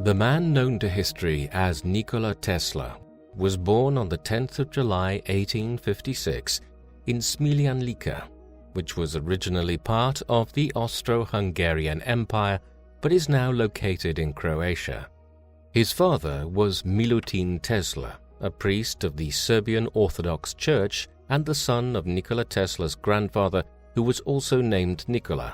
The man known to history as Nikola Tesla was born on the 10th of July 1856 in Smiljan, which was originally part of the Austro-Hungarian Empire but is now located in Croatia. His father was Milutin Tesla, a priest of the Serbian Orthodox Church and the son of Nikola Tesla's grandfather, who was also named Nikola.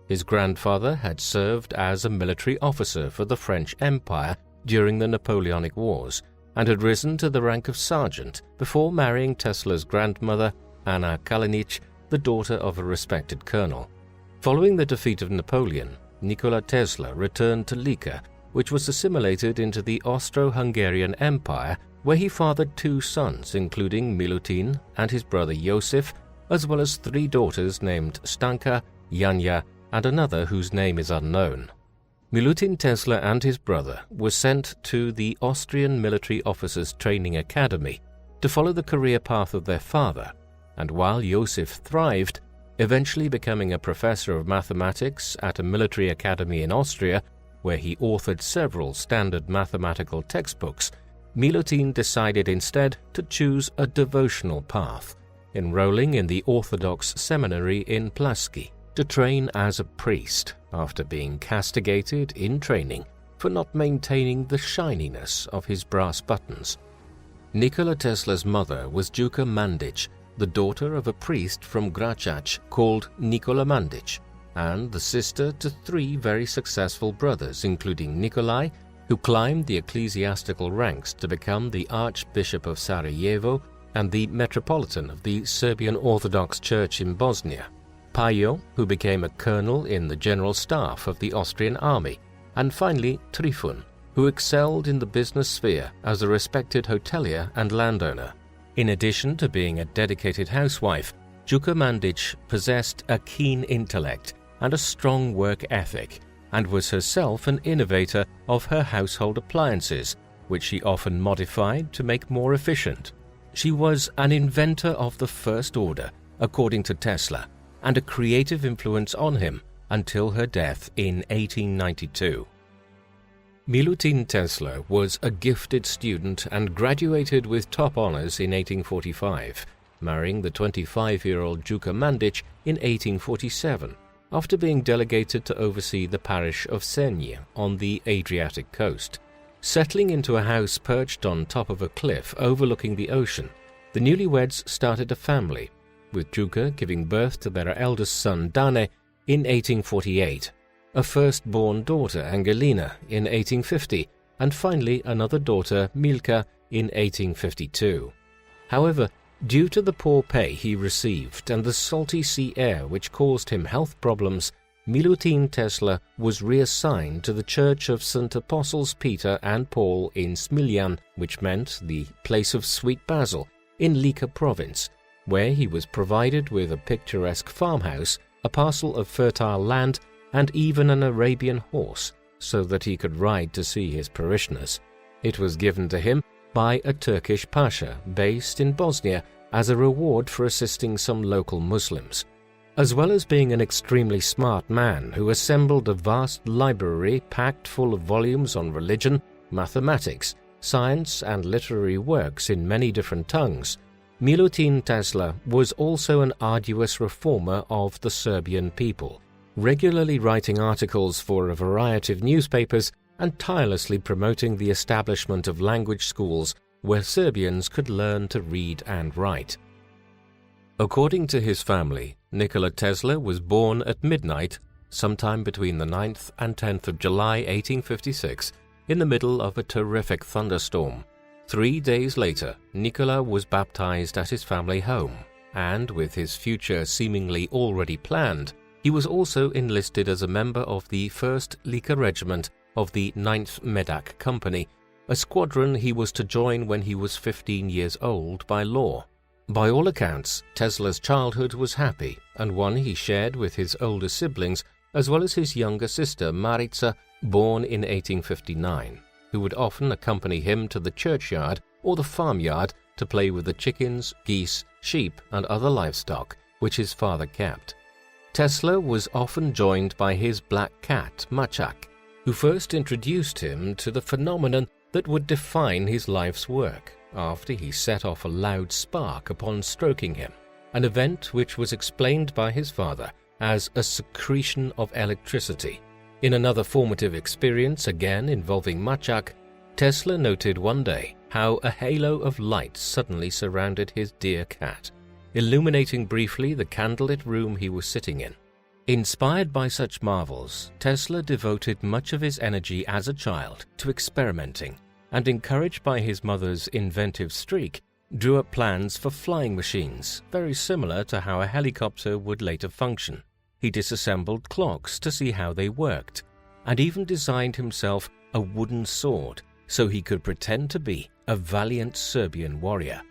His grandfather had served as a military officer for the French Empire during the Napoleonic Wars and had risen to the rank of sergeant before marrying Tesla's grandmother, Anna Kalinic, the daughter of a respected colonel. Following the defeat of Napoleon, Nikola Tesla returned to Lika, which was assimilated into the Austro-Hungarian Empire, where he fathered two sons, including Milutin and his brother Josif, as well as three daughters named Stanka, Janja, and another whose name is unknown. Milutin Tesla and his brother were sent to the Austrian Military Officers Training Academy to follow the career path of their father, and while Josif thrived, eventually becoming a professor of mathematics at a military academy in Austria, where he authored several standard mathematical textbooks, Milutin decided instead to choose a devotional path, enrolling in the Orthodox seminary in Plaski to train as a priest after being castigated in training for not maintaining the shininess of his brass buttons. Nikola Tesla's mother was Duca Mandic, the daughter of a priest from Gračac called Nikola Mandic, and the sister to three very successful brothers, including Nikolai, who climbed the ecclesiastical ranks to become the Archbishop of Sarajevo and the Metropolitan of the Serbian Orthodox Church in Bosnia, Pajo, who became a colonel in the general staff of the Austrian army, and finally Trifun, who excelled in the business sphere as a respected hotelier and landowner. In addition to being a dedicated housewife, Duca Mandic possessed a keen intellect and a strong work ethic, and was herself an innovator of her household appliances, which she often modified to make more efficient. She was an inventor of the first order, according to Tesla, and a creative influence on him until her death in 1892. Milutin Tesla was a gifted student and graduated with top honors in 1845, marrying the 25-year-old Duca Mandic in 1847, after being delegated to oversee the parish of Senj on the Adriatic coast. Settling into a house perched on top of a cliff overlooking the ocean, the newlyweds started a family, with Duca giving birth to their eldest son Dane in 1848, a firstborn daughter Angelina in 1850, and finally another daughter Milka in 1852. However, due to the poor pay he received and the salty sea air which caused him health problems, Milutin Tesla was reassigned to the Church of St. Apostles Peter and Paul in Smiljan, which meant the place of sweet basil, in Lika province, where he was provided with a picturesque farmhouse, a parcel of fertile land, and even an Arabian horse, so that he could ride to see his parishioners. It was given to him by a Turkish pasha based in Bosnia as a reward for assisting some local Muslims. As well as being an extremely smart man who assembled a vast library packed full of volumes on religion, mathematics, science, and literary works in many different tongues, Milutin Tesla was also an arduous reformer of the Serbian people, regularly writing articles for a variety of newspapers and tirelessly promoting the establishment of language schools where Serbians could learn to read and write. According to his family, Nikola Tesla was born at midnight, sometime between the 9th and 10th of July 1856, in the middle of a terrific thunderstorm. 3 days later, Nikola was baptized at his family home, and with his future seemingly already planned, he was also enlisted as a member of the 1st Lika Regiment of the 9th Medak Company, a squadron he was to join when he was 15 years old by law. By all accounts, Tesla's childhood was happy, and one he shared with his older siblings as well as his younger sister Marica, born in 1859, who would often accompany him to the churchyard or the farmyard to play with the chickens, geese, sheep, and other livestock which his father kept. Tesla was often joined by his black cat, Machak, who first introduced him to the phenomenon that would define his life's work after he set off a loud spark upon stroking him, an event which was explained by his father as a secretion of electricity. In another formative experience, again involving Machak, Tesla noted one day how a halo of light suddenly surrounded his dear cat, illuminating briefly the candlelit room he was sitting in. Inspired by such marvels, Tesla devoted much of his energy as a child to experimenting, and encouraged by his mother's inventive streak, drew up plans for flying machines, very similar to how a helicopter would later function. He disassembled clocks to see how they worked, and even designed himself a wooden sword so he could pretend to be a valiant Serbian warrior.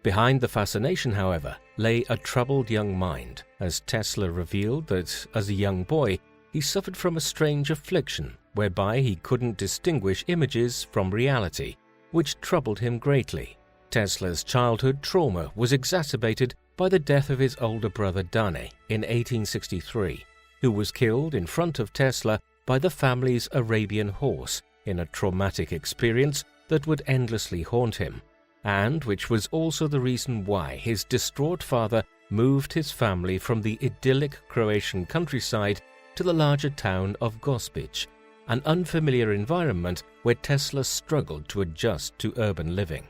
Behind the fascination, however, lay a troubled young mind, as Tesla revealed that as a young boy he suffered from a strange affliction whereby he couldn't distinguish images from reality, which troubled him greatly. Tesla's childhood trauma was exacerbated by the death of his older brother Dane in 1863, who was killed in front of Tesla by the family's Arabian horse in a traumatic experience that would endlessly haunt him, and which was also the reason why his distraught father moved his family from the idyllic Croatian countryside to the larger town of Gospić, an unfamiliar environment where Tesla struggled to adjust to urban living.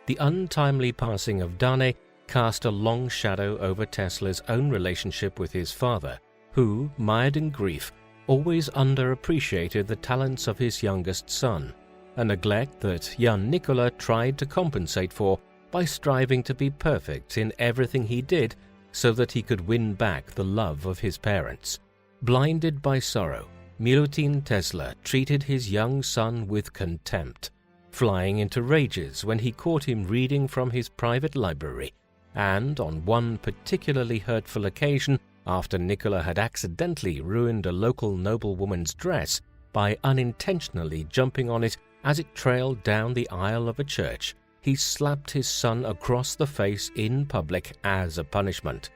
The untimely passing of Dane cast a long shadow over Tesla's own relationship with his father, who, mired in grief, always underappreciated the talents of his youngest son, a neglect that young Nikola tried to compensate for by striving to be perfect in everything he did so that he could win back the love of his parents. Blinded by sorrow, Milutin Tesla treated his young son with contempt, flying into rages when he caught him reading from his private library, and on one particularly hurtful occasion, after Nikola had accidentally ruined a local noblewoman's dress by unintentionally jumping on it as it trailed down the aisle of a church, he slapped his son across the face in public as a punishment.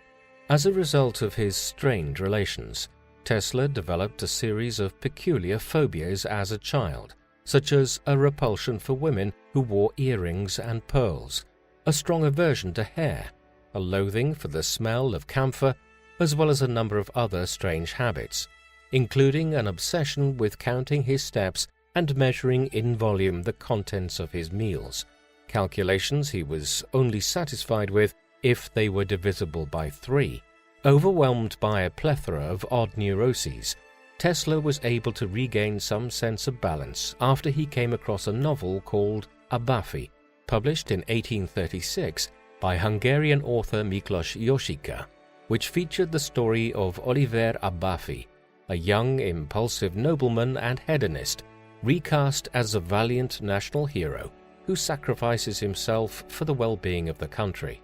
As a result of his strained relations, Tesla developed a series of peculiar phobias as a child, such as a repulsion for women who wore earrings and pearls, a strong aversion to hair, a loathing for the smell of camphor, as well as a number of other strange habits, including an obsession with counting his steps and measuring in volume the contents of his meals, calculations he was only satisfied with if they were divisible by 3. Overwhelmed by a plethora of odd neuroses, Tesla was able to regain some sense of balance after he came across a novel called Abafi, published in 1836 by Hungarian author Miklos Josika, which featured the story of Oliver Abafi, a young, impulsive nobleman and hedonist, recast as a valiant national hero who sacrifices himself for the well-being of the country.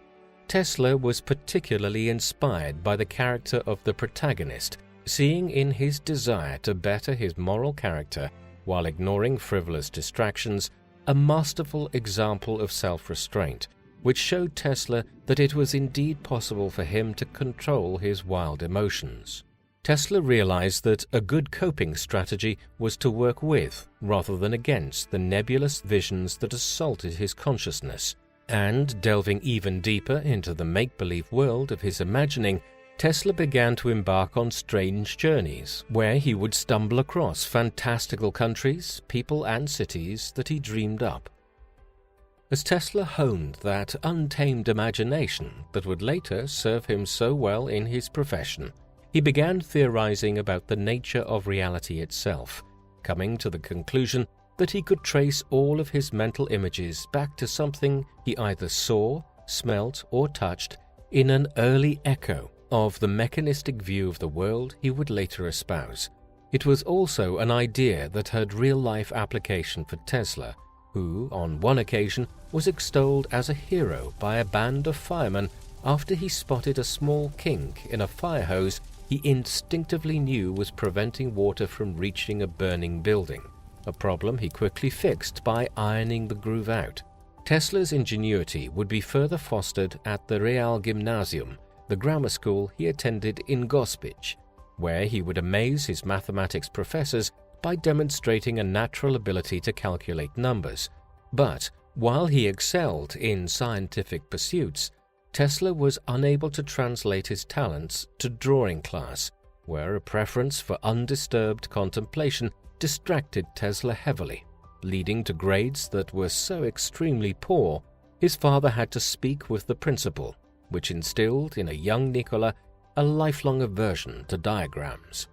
Tesla was particularly inspired by the character of the protagonist, seeing in his desire to better his moral character while ignoring frivolous distractions a masterful example of self-restraint, which showed Tesla that it was indeed possible for him to control his wild emotions. Tesla realized that a good coping strategy was to work with rather than against the nebulous visions that assaulted his consciousness, and delving even deeper into the make-believe world of his imagining, Tesla began to embark on strange journeys where he would stumble across fantastical countries, people and cities that he dreamed up. As Tesla honed that untamed imagination that would later serve him so well in his profession, he began theorizing about the nature of reality itself, coming to the conclusion that he could trace all of his mental images back to something he either saw, smelt, or touched in an early echo of the mechanistic view of the world he would later espouse. It was also an idea that had real-life application for Tesla, who, on one occasion, was extolled as a hero by a band of firemen after he spotted a small kink in a fire hose he instinctively knew was preventing water from reaching a burning building, a problem he quickly fixed by ironing the groove out. Tesla's ingenuity would be further fostered at the Real Gymnasium, the grammar school he attended in Gospić, where he would amaze his mathematics professors by demonstrating a natural ability to calculate numbers. But while he excelled in scientific pursuits, Tesla was unable to translate his talents to drawing class, where a preference for undisturbed contemplation distracted Tesla heavily, leading to grades that were so extremely poor, his father had to speak with the principal, which instilled in a young Nikola a lifelong aversion to diagrams.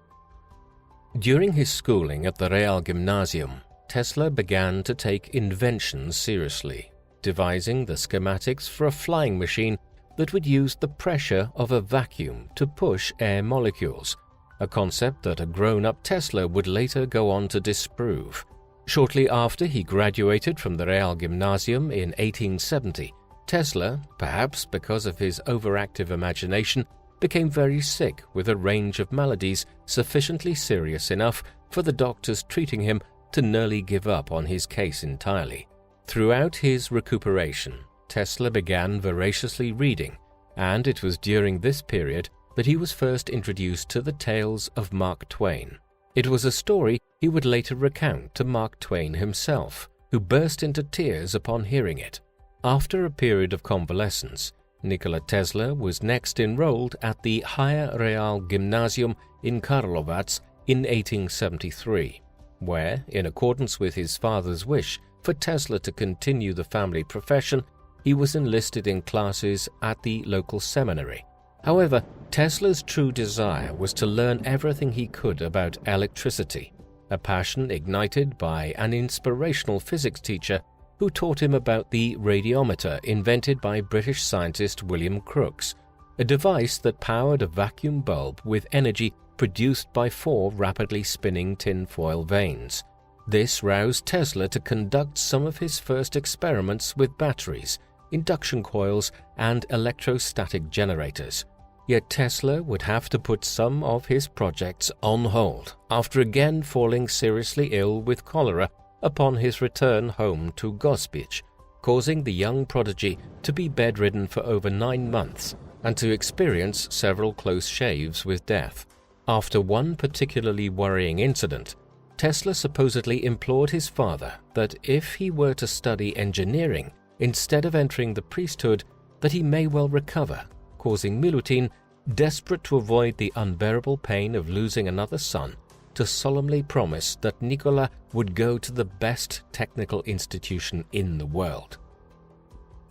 During his schooling at the Real Gymnasium, Tesla began to take inventions seriously, devising the schematics for a flying machine that would use the pressure of a vacuum to push air molecules, a concept that a grown-up Tesla would later go on to disprove. Shortly after he graduated from the Real Gymnasium in 1870, Tesla, perhaps because of his overactive imagination, became very sick with a range of maladies sufficiently serious enough for the doctors treating him to nearly give up on his case entirely. Throughout his recuperation, Tesla began voraciously reading, and it was during this period that he was first introduced to the tales of Mark Twain. It was a story he would later recount to Mark Twain himself, who burst into tears upon hearing it. After a period of convalescence, Nikola Tesla was next enrolled at the Higher Real Gymnasium in Karlovac in 1873, where, in accordance with his father's wish for Tesla to continue the family profession, he was enlisted in classes at the local seminary. However, Tesla's true desire was to learn everything he could about electricity, a passion ignited by an inspirational physics teacher who taught him about the radiometer invented by British scientist William Crookes, a device that powered a vacuum bulb with energy produced by 4 rapidly spinning tinfoil vanes. This roused Tesla to conduct some of his first experiments with batteries, induction coils, and electrostatic generators. Yet Tesla would have to put some of his projects on hold after again falling seriously ill with cholera upon his return home to Gospić, causing the young prodigy to be bedridden for over 9 months and to experience several close shaves with death. After one particularly worrying incident, Tesla supposedly implored his father that if he were to study engineering instead of entering the priesthood, that he may well recover, causing Milutin, desperate to avoid the unbearable pain of losing another son, to solemnly promise that Nikola would go to the best technical institution in the world.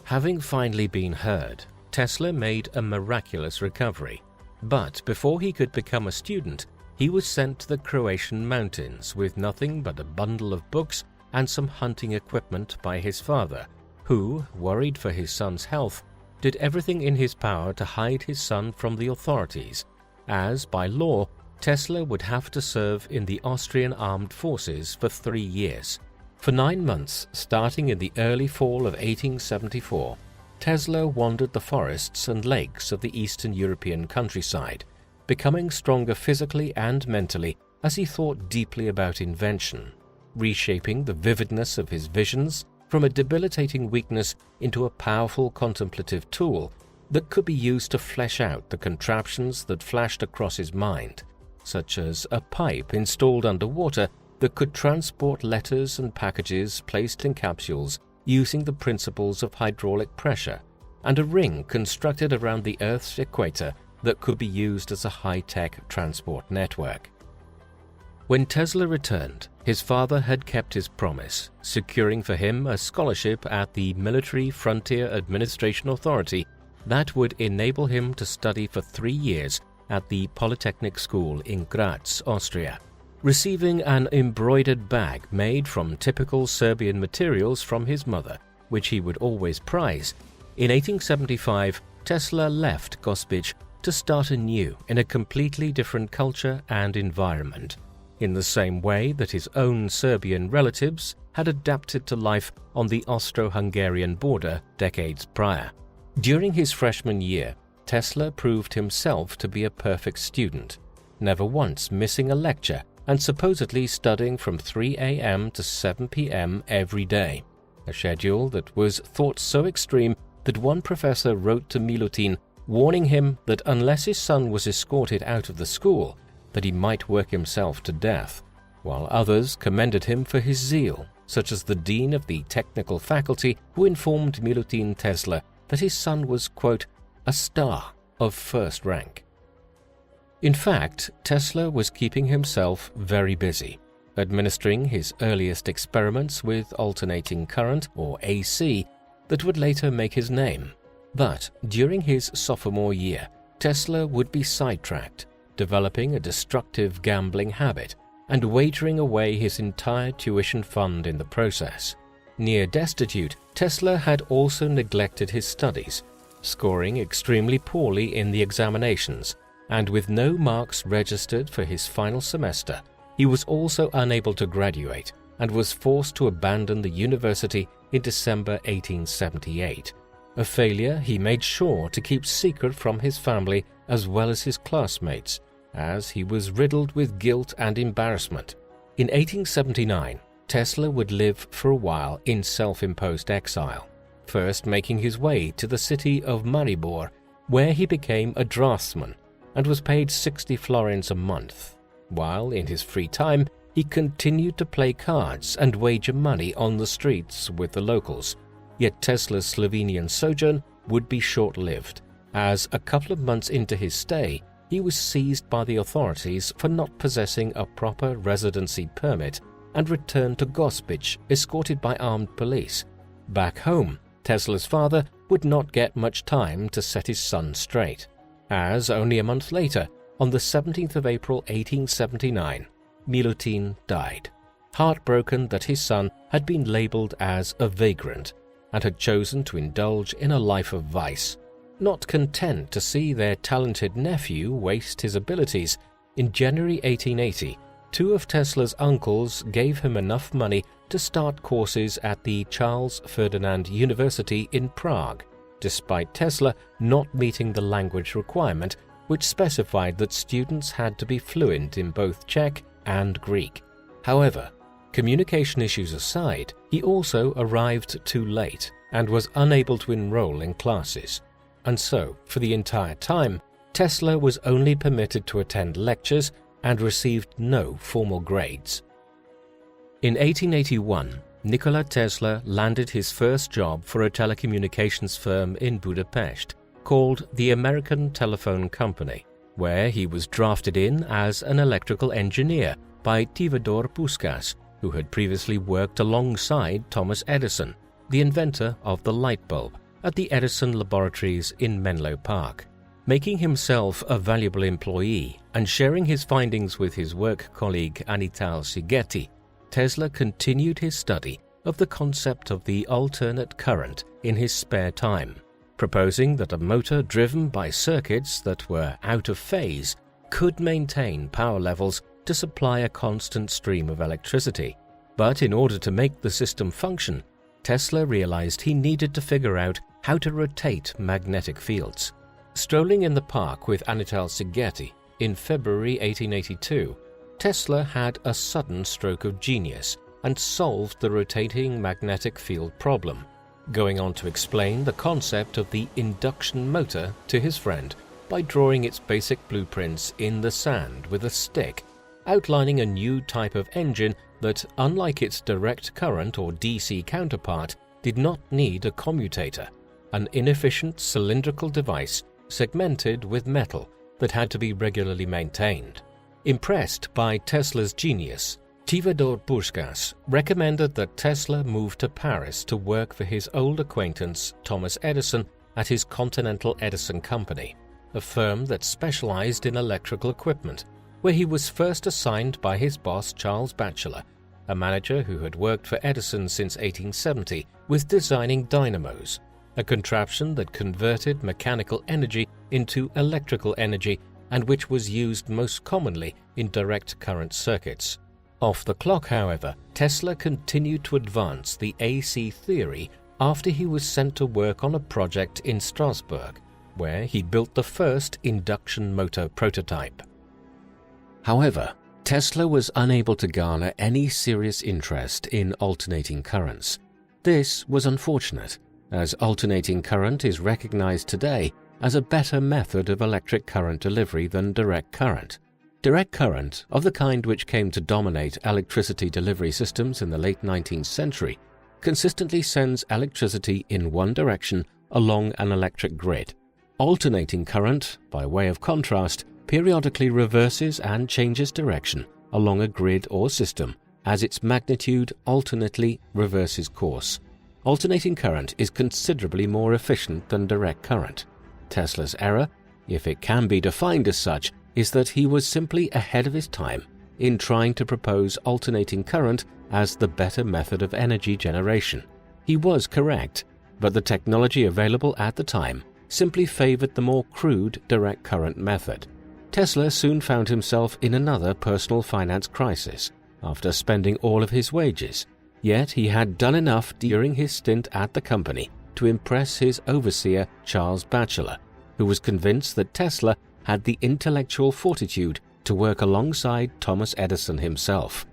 Having finally been heard, Tesla made a miraculous recovery, but before he could become a student, he was sent to the Croatian mountains with nothing but a bundle of books and some hunting equipment by his father, who, worried for his son's health, did everything in his power to hide his son from the authorities, as, by law, Tesla would have to serve in the Austrian armed forces for 3 years. For 9 months, starting in the early fall of 1874, Tesla wandered the forests and lakes of the Eastern European countryside, becoming stronger physically and mentally as he thought deeply about invention, reshaping the vividness of his visions from a debilitating weakness into a powerful contemplative tool that could be used to flesh out the contraptions that flashed across his mind, such as a pipe installed underwater that could transport letters and packages placed in capsules using the principles of hydraulic pressure, and a ring constructed around the Earth's equator that could be used as a high-tech transport network. When Tesla returned, his father had kept his promise, securing for him a scholarship at the Military Frontier Administration Authority that would enable him to study for 3 years at the Polytechnic School in Graz, Austria, receiving an embroidered bag made from typical Serbian materials from his mother, which he would always prize. In 1875, Tesla left Gospić to start anew in a completely different culture and environment, in the same way that his own Serbian relatives had adapted to life on the Austro-Hungarian border decades prior. During his freshman year, Tesla proved himself to be a perfect student, never once missing a lecture and supposedly studying from 3 a.m. to 7 p.m. every day, a schedule that was thought so extreme that one professor wrote to Milutin warning him that unless his son was escorted out of the school, that he might work himself to death. while others commended him for his zeal, such as the dean of the technical faculty, who informed Milutin Tesla that his son was, quote, a star of first rank. In fact, Tesla was keeping himself very busy, administering his earliest experiments with alternating current, or AC, that would later make his name. But during his sophomore year, Tesla would be sidetracked, developing a destructive gambling habit and wagering away his entire tuition fund in the process. Near destitute, Tesla had also neglected his studies, scoring extremely poorly in the examinations, and with no marks registered for his final semester, he was also unable to graduate and was forced to abandon the university in December 1878, a failure he made sure to keep secret from his family as well as his classmates, as he was riddled with guilt and embarrassment. In 1879, Tesla would live for a while in self-imposed exile, first making his way to the city of Maribor, where he became a draftsman and was paid 60 florins a month, while in his free time he continued to play cards and wager money on the streets with the locals. Yet Tesla's Slovenian sojourn would be short-lived, as a couple of months into his stay, he was seized by the authorities for not possessing a proper residency permit and returned to Gospic escorted by armed police. Back home, Tesla's father would not get much time to set his son straight, as only a month later, on the 17th of April 1879, Milutin died, heartbroken that his son had been labelled as a vagrant and had chosen to indulge in a life of vice. Not content to see their talented nephew waste his abilities, in January 1880, two of Tesla's uncles gave him enough money to start courses at the Charles Ferdinand University in Prague, despite Tesla not meeting the language requirement, which specified that students had to be fluent in both Czech and Greek. However, communication issues aside, he also arrived too late and was unable to enroll in classes. And so, for the entire time, Tesla was only permitted to attend lectures and received no formal grades. In 1881, Nikola Tesla landed his first job for a telecommunications firm in Budapest called the American Telephone Company, where he was drafted in as an electrical engineer by Tivador Puskás, who had previously worked alongside Thomas Edison, the inventor of the light bulb, at the Edison laboratories in Menlo Park. Making himself a valuable employee and sharing his findings with his work colleague Antal Szigeti, Tesla continued his study of the concept of the alternate current in his spare time, proposing that a motor driven by circuits that were out of phase could maintain power levels to supply a constant stream of electricity. But in order to make the system function, Tesla realized he needed to figure out how to rotate magnetic fields. Strolling in the park with Antal Szigeti in February 1882, Tesla had a sudden stroke of genius and solved the rotating magnetic field problem, going on to explain the concept of the induction motor to his friend by drawing its basic blueprints in the sand with a stick, outlining a new type of engine that, unlike its direct current or DC counterpart, did not need a commutator, an inefficient cylindrical device segmented with metal that had to be regularly maintained. Impressed by Tesla's genius, Tivador Puskás recommended that Tesla move to Paris to work for his old acquaintance Thomas Edison at his Continental Edison Company, a firm that specialized in electrical equipment, where he was first assigned by his boss Charles Batchelor, a manager who had worked for Edison since 1870 with designing dynamos, a contraption that converted mechanical energy into electrical energy and which was used most commonly in direct current circuits. Off the clock, however, Tesla continued to advance the AC theory after he was sent to work on a project in Strasbourg, where he built the first induction motor prototype. However, Tesla was unable to garner any serious interest in alternating currents. This was unfortunate, as alternating current is recognized today as a better method of electric current delivery than direct current. Direct current, of the kind which came to dominate electricity delivery systems in the late 19th century, consistently sends electricity in one direction along an electric grid. Alternating current, by way of contrast, periodically reverses and changes direction along a grid or system as its magnitude alternately reverses course. Alternating current is considerably more efficient than direct current. Tesla's error, if it can be defined as such, is that he was simply ahead of his time in trying to propose alternating current as the better method of energy generation. He was correct, but the technology available at the time simply favored the more crude direct current method. Tesla soon found himself in another personal finance crisis after spending all of his wages, yet he had done enough during his stint at the company to impress his overseer Charles Batchelor, who was convinced that Tesla had the intellectual fortitude to work alongside Thomas Edison himself.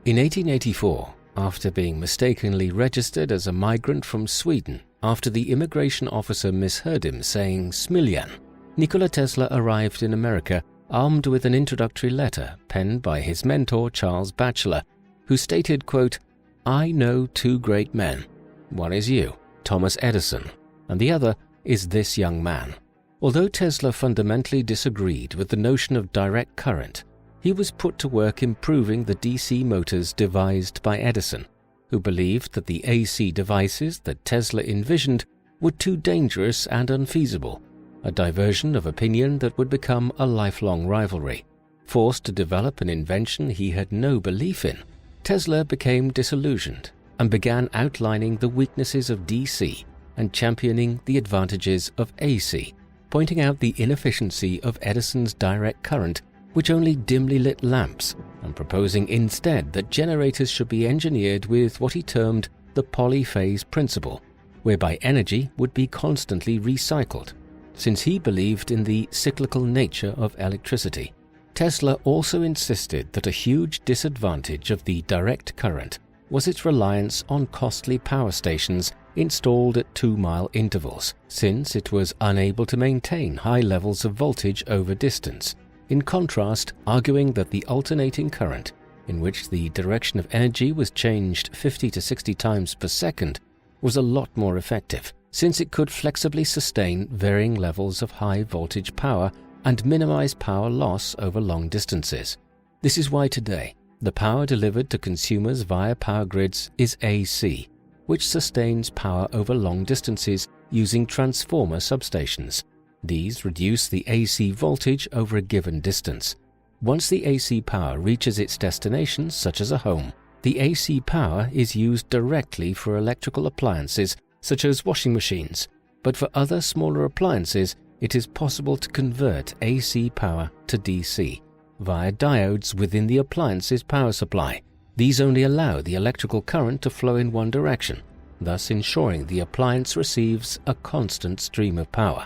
In 1884, after being mistakenly registered as a migrant from Sweden after the immigration officer misheard him saying Smiljan, Nikola Tesla arrived in America armed with an introductory letter penned by his mentor Charles Batchelor, who stated, quote, "I know two great men. One is you, Thomas Edison, and the other is this young man." Although Tesla fundamentally disagreed with the notion of direct current, he was put to work improving the DC motors devised by Edison, who believed that the AC devices that Tesla envisioned were too dangerous and unfeasible, a diversion of opinion that would become a lifelong rivalry. Forced to develop an invention he had no belief in, Tesla became disillusioned and began outlining the weaknesses of DC and championing the advantages of AC, pointing out the inefficiency of Edison's direct current, which only dimly lit lamps, and proposing instead that generators should be engineered with what he termed the polyphase principle, whereby energy would be constantly recycled. Since he believed in the cyclical nature of electricity, Tesla also insisted that a huge disadvantage of the direct current was its reliance on costly power stations installed at 2-mile intervals, since it was unable to maintain high levels of voltage over distance, in contrast arguing that the alternating current, in which the direction of energy was changed 50 to 60 times per second, was a lot more effective, since it could flexibly sustain varying levels of high voltage power and minimize power loss over long distances. This is why today, the power delivered to consumers via power grids is AC, which sustains power over long distances using transformer substations. These reduce the AC voltage over a given distance. Once the AC power reaches its destination, such as a home, the AC power is used directly for electrical appliances such as washing machines, but for other smaller appliances, it is possible to convert AC power to DC via diodes within the appliance's power supply. These only allow the electrical current to flow in one direction, thus ensuring the appliance receives a constant stream of power.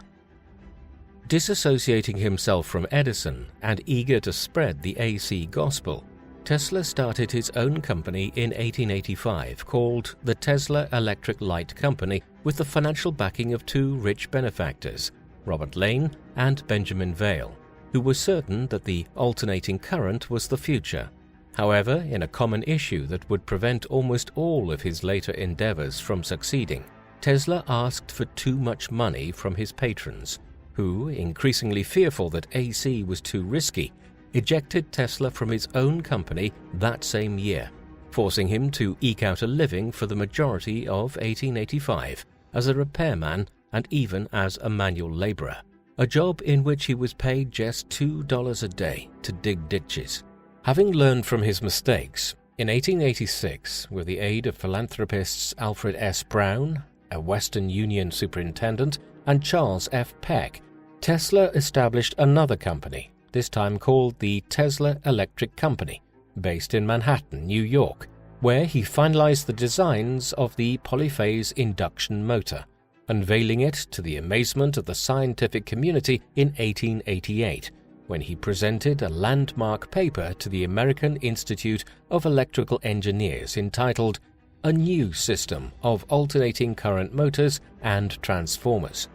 Disassociating himself from Edison and eager to spread the AC gospel, Tesla started his own company in 1885 called the Tesla Electric Light Company with the financial backing of two rich benefactors, Robert Lane and Benjamin Vail, who were certain that the alternating current was the future. However, in a common issue that would prevent almost all of his later endeavors from succeeding, Tesla asked for too much money from his patrons, who, increasingly fearful that AC was too risky, ejected Tesla from his own company that same year, forcing him to eke out a living for the majority of 1885 as a repairman and even as a manual laborer, a job in which he was paid just $2 a day to dig ditches. Having learned from his mistakes, in 1886, with the aid of philanthropists Alfred S. Brown, a Western Union superintendent, and Charles F. Peck, Tesla established another company, this time called the Tesla Electric Company, based in Manhattan, New York, where he finalized the designs of the polyphase induction motor, unveiling it to the amazement of the scientific community in 1888, when he presented a landmark paper to the American Institute of Electrical Engineers entitled A New System of Alternating Current Motors and Transformers.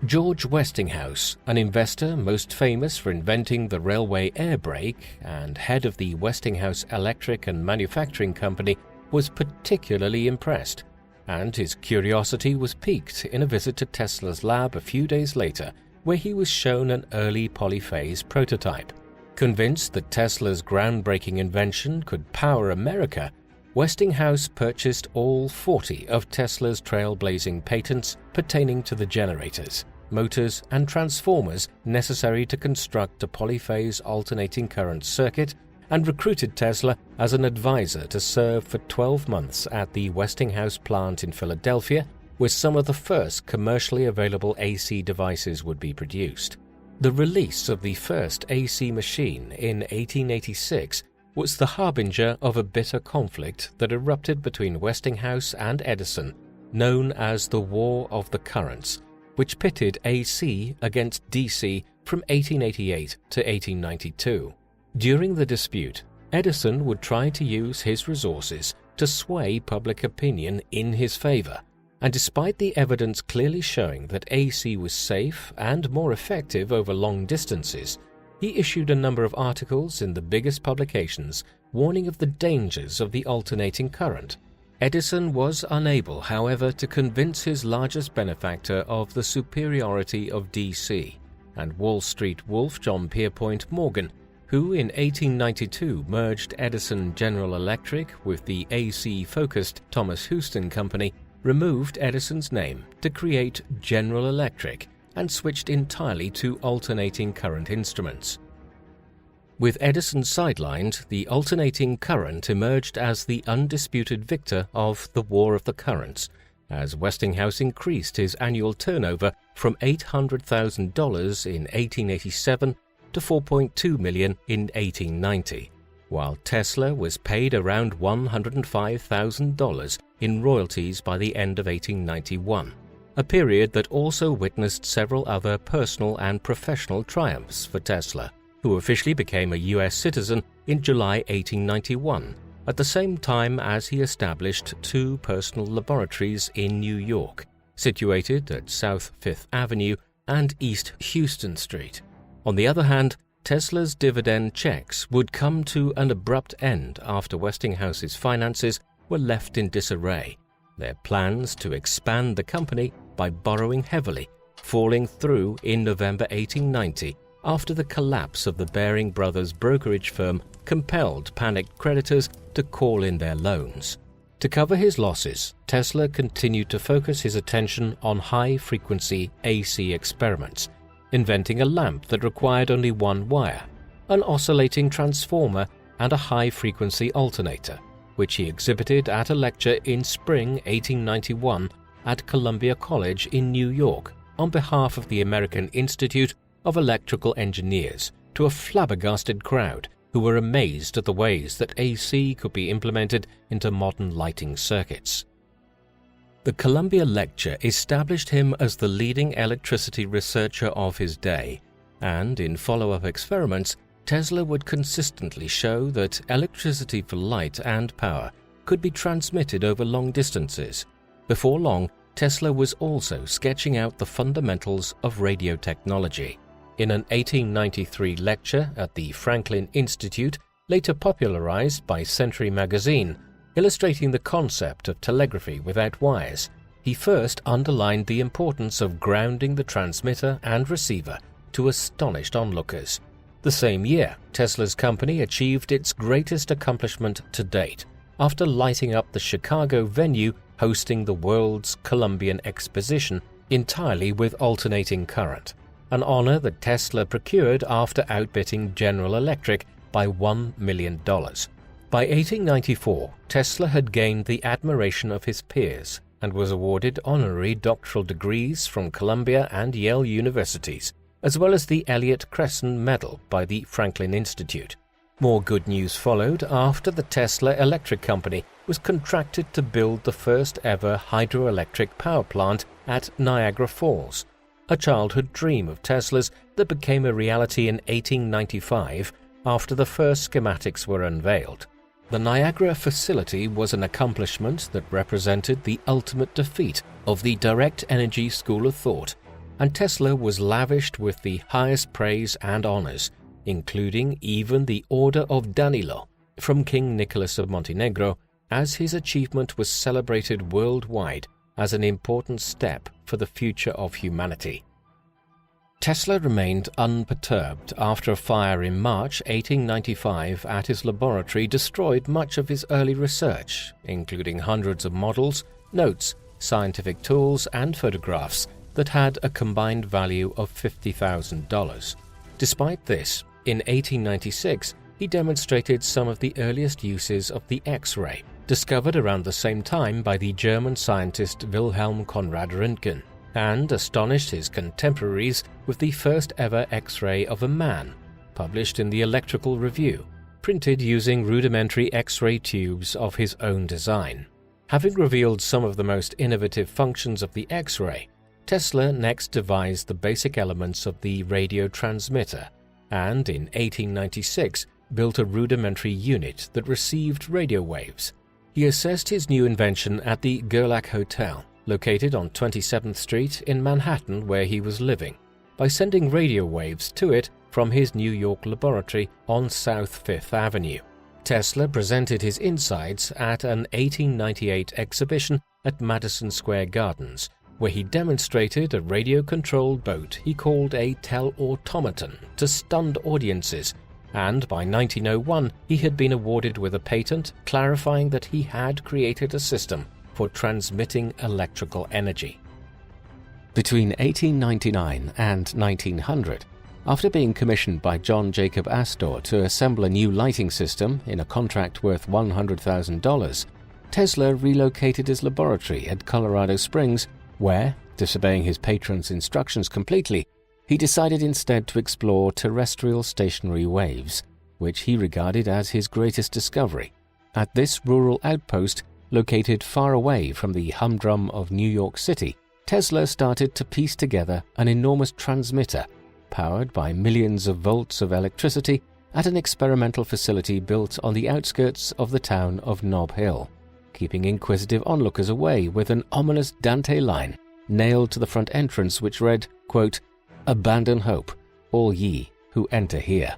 George Westinghouse, an investor most famous for inventing the railway air brake and head of the Westinghouse Electric and Manufacturing Company, was particularly impressed, and his curiosity was piqued in a visit to Tesla's lab a few days later, where he was shown an early polyphase prototype. Convinced that Tesla's groundbreaking invention could power America, Westinghouse purchased all 40 of Tesla's trailblazing patents pertaining to the generators, motors, and transformers necessary to construct a polyphase alternating current circuit, and recruited Tesla as an advisor to serve for 12 months at the Westinghouse plant in Philadelphia, where some of the first commercially available AC devices would be produced. The release of the first AC machine in 1886 was the harbinger of a bitter conflict that erupted between Westinghouse and Edison, known as the War of the Currents, which pitted AC against DC from 1888 to 1892. During the dispute, Edison would try to use his resources to sway public opinion in his favor, and despite the evidence clearly showing that AC was safe and more effective over long distances, he issued a number of articles in the biggest publications warning of the dangers of the alternating current. Edison was unable, however, to convince his largest benefactor of the superiority of DC, and Wall Street wolf John Pierpont Morgan, who in 1892 merged Edison General Electric with the AC-focused Thomas Houston Company, removed Edison's name to create General Electric and switched entirely to alternating current instruments. With Edison sidelined, the alternating current emerged as the undisputed victor of the War of the Currents, as Westinghouse increased his annual turnover from $800,000 in 1887 to $4.2 million in 1890, while Tesla was paid around $105,000 in royalties by the end of 1891, a period that also witnessed several other personal and professional triumphs for Tesla, who officially became a U.S. citizen in July 1891, at the same time as he established 2 personal laboratories in New York, situated at South Fifth Avenue and East Houston Street. On the other hand, Tesla's dividend checks would come to an abrupt end after Westinghouse's finances were left in disarray, their plans to expand the company by borrowing heavily falling through in November 1890 after the collapse of the Baring Brothers brokerage firm compelled panicked creditors to call in their loans. To cover his losses, Tesla continued to focus his attention on high-frequency AC experiments, inventing a lamp that required only one wire, an oscillating transformer, and a high-frequency alternator, which he exhibited at a lecture in spring 1891 at Columbia College in New York on behalf of the American Institute of Electrical Engineers to a flabbergasted crowd who were amazed at the ways that AC could be implemented into modern lighting circuits. The Columbia lecture established him as the leading electricity researcher of his day, and in follow-up experiments, Tesla would consistently show that electricity for light and power could be transmitted over long distances. Before long, Tesla was also sketching out the fundamentals of radio technology. In an 1893 lecture at the Franklin Institute, later popularized by Century magazine, illustrating the concept of telegraphy without wires, he first underlined the importance of grounding the transmitter and receiver to astonished onlookers. The same year, Tesla's company achieved its greatest accomplishment to date, after lighting up the Chicago venue hosting the world's Columbian Exposition entirely with alternating current, an honor that Tesla procured after outbidding General Electric by $1 million. By 1894, Tesla had gained the admiration of his peers and was awarded honorary doctoral degrees from Columbia and Yale universities, as well as the Elliott Cresson Medal by the Franklin Institute. More good news followed after the Tesla Electric Company was contracted to build the first ever hydroelectric power plant at Niagara Falls, a childhood dream of Tesla's that became a reality in 1895 after the first schematics were unveiled. The Niagara facility was an accomplishment that represented the ultimate defeat of the direct energy school of thought, and Tesla was lavished with the highest praise and honors, including even the Order of Danilo from King Nicholas of Montenegro, as his achievement was celebrated worldwide as an important step for the future of humanity. Tesla remained unperturbed after a fire in March 1895 at his laboratory destroyed much of his early research, including hundreds of models, notes, scientific tools, and photographs that had a combined value of $50,000. Despite this, in 1896, he demonstrated some of the earliest uses of the X-ray, discovered around the same time by the German scientist Wilhelm Conrad Röntgen, and astonished his contemporaries with the first ever X-ray of a man, published in the Electrical Review, printed using rudimentary X-ray tubes of his own design. Having revealed some of the most innovative functions of the X-ray, Tesla next devised the basic elements of the radio transmitter, and in 1896 built a rudimentary unit that received radio waves. He assessed his new invention at the Gerlach Hotel, located on 27th Street in Manhattan, where he was living, by sending radio waves to it from his New York laboratory on South Fifth Avenue. Tesla presented his insights at an 1898 exhibition at Madison Square Gardens, where he demonstrated a radio-controlled boat he called a tell-automaton to stunned audiences, and by 1901 he had been awarded with a patent clarifying that he had created a system for transmitting electrical energy. Between 1899 and 1900, after being commissioned by John Jacob Astor to assemble a new lighting system in a contract worth $100,000, Tesla relocated his laboratory at Colorado Springs, where, disobeying his patron's instructions completely, he decided instead to explore terrestrial stationary waves, which he regarded as his greatest discovery. At this rural outpost, located far away from the humdrum of New York City, Tesla started to piece together an enormous transmitter powered by millions of volts of electricity at an experimental facility built on the outskirts of the town of Nob Hill, keeping inquisitive onlookers away with an ominous Dante line nailed to the front entrance which read, quote, "Abandon hope, all ye who enter here."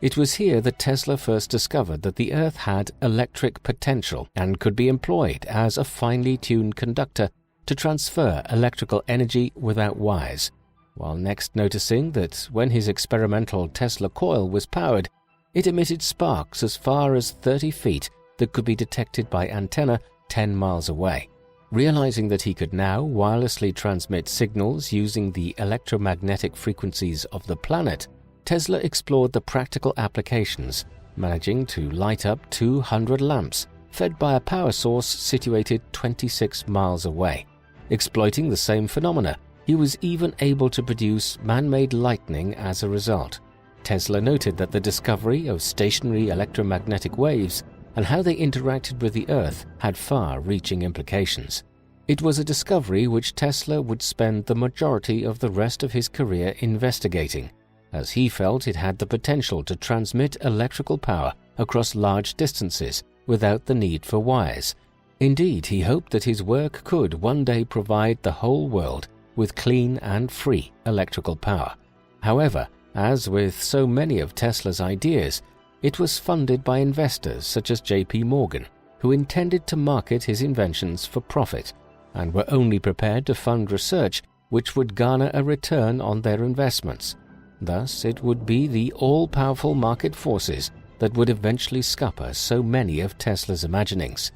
It was here that Tesla first discovered that the Earth had electric potential and could be employed as a finely tuned conductor to transfer electrical energy without wires, while next noticing that when his experimental Tesla coil was powered, it emitted sparks as far as 30 feet that could be detected by antenna 10 miles away. Realizing that he could now wirelessly transmit signals using the electromagnetic frequencies of the planet, Tesla explored the practical applications, managing to light up 200 lamps fed by a power source situated 26 miles away. Exploiting the same phenomena, he was even able to produce man-made lightning as a result. Tesla noted that the discovery of stationary electromagnetic waves and how they interacted with the Earth had far-reaching implications. It was a discovery which Tesla would spend the majority of the rest of his career investigating, as he felt it had the potential to transmit electrical power across large distances without the need for wires. Indeed, he hoped that his work could one day provide the whole world with clean and free electrical power. However, as with so many of Tesla's ideas, it was funded by investors such as J.P. Morgan, who intended to market his inventions for profit and were only prepared to fund research which would garner a return on their investments. Thus, it would be the all-powerful market forces that would eventually scupper so many of Tesla's imaginings.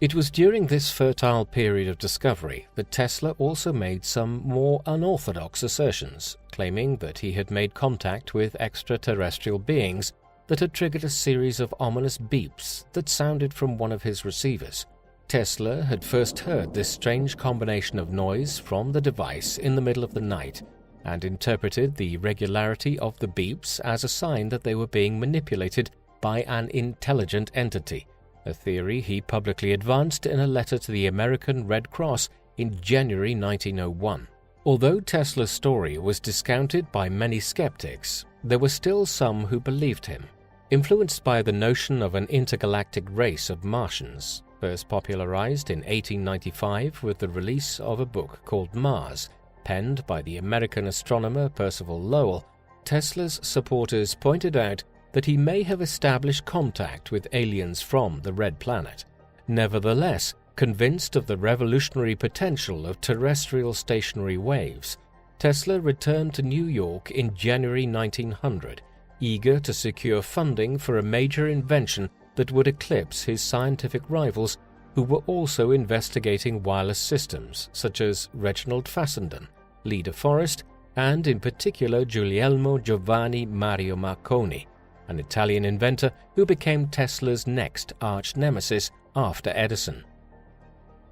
It was during this fertile period of discovery that Tesla also made some more unorthodox assertions, claiming that he had made contact with extraterrestrial beings that had triggered a series of ominous beeps that sounded from one of his receivers. Tesla had first heard this strange combination of noise from the device in the middle of the night and interpreted the regularity of the beeps as a sign that they were being manipulated by an intelligent entity, a theory he publicly advanced in a letter to the American Red Cross in January 1901. Although Tesla's story was discounted by many skeptics, there were still some who believed him. Influenced by the notion of an intergalactic race of Martians, first popularized in 1895 with the release of a book called Mars, penned by the American astronomer Percival Lowell, Tesla's supporters pointed out that he may have established contact with aliens from the Red Planet. Nevertheless, convinced of the revolutionary potential of terrestrial stationary waves, Tesla returned to New York in January 1900, eager to secure funding for a major invention that would eclipse his scientific rivals, who were also investigating wireless systems such as Reginald Fassenden, Lee De Forest, and in particular Guglielmo Giovanni Mario Marconi, an Italian inventor who became Tesla's next arch-nemesis after Edison.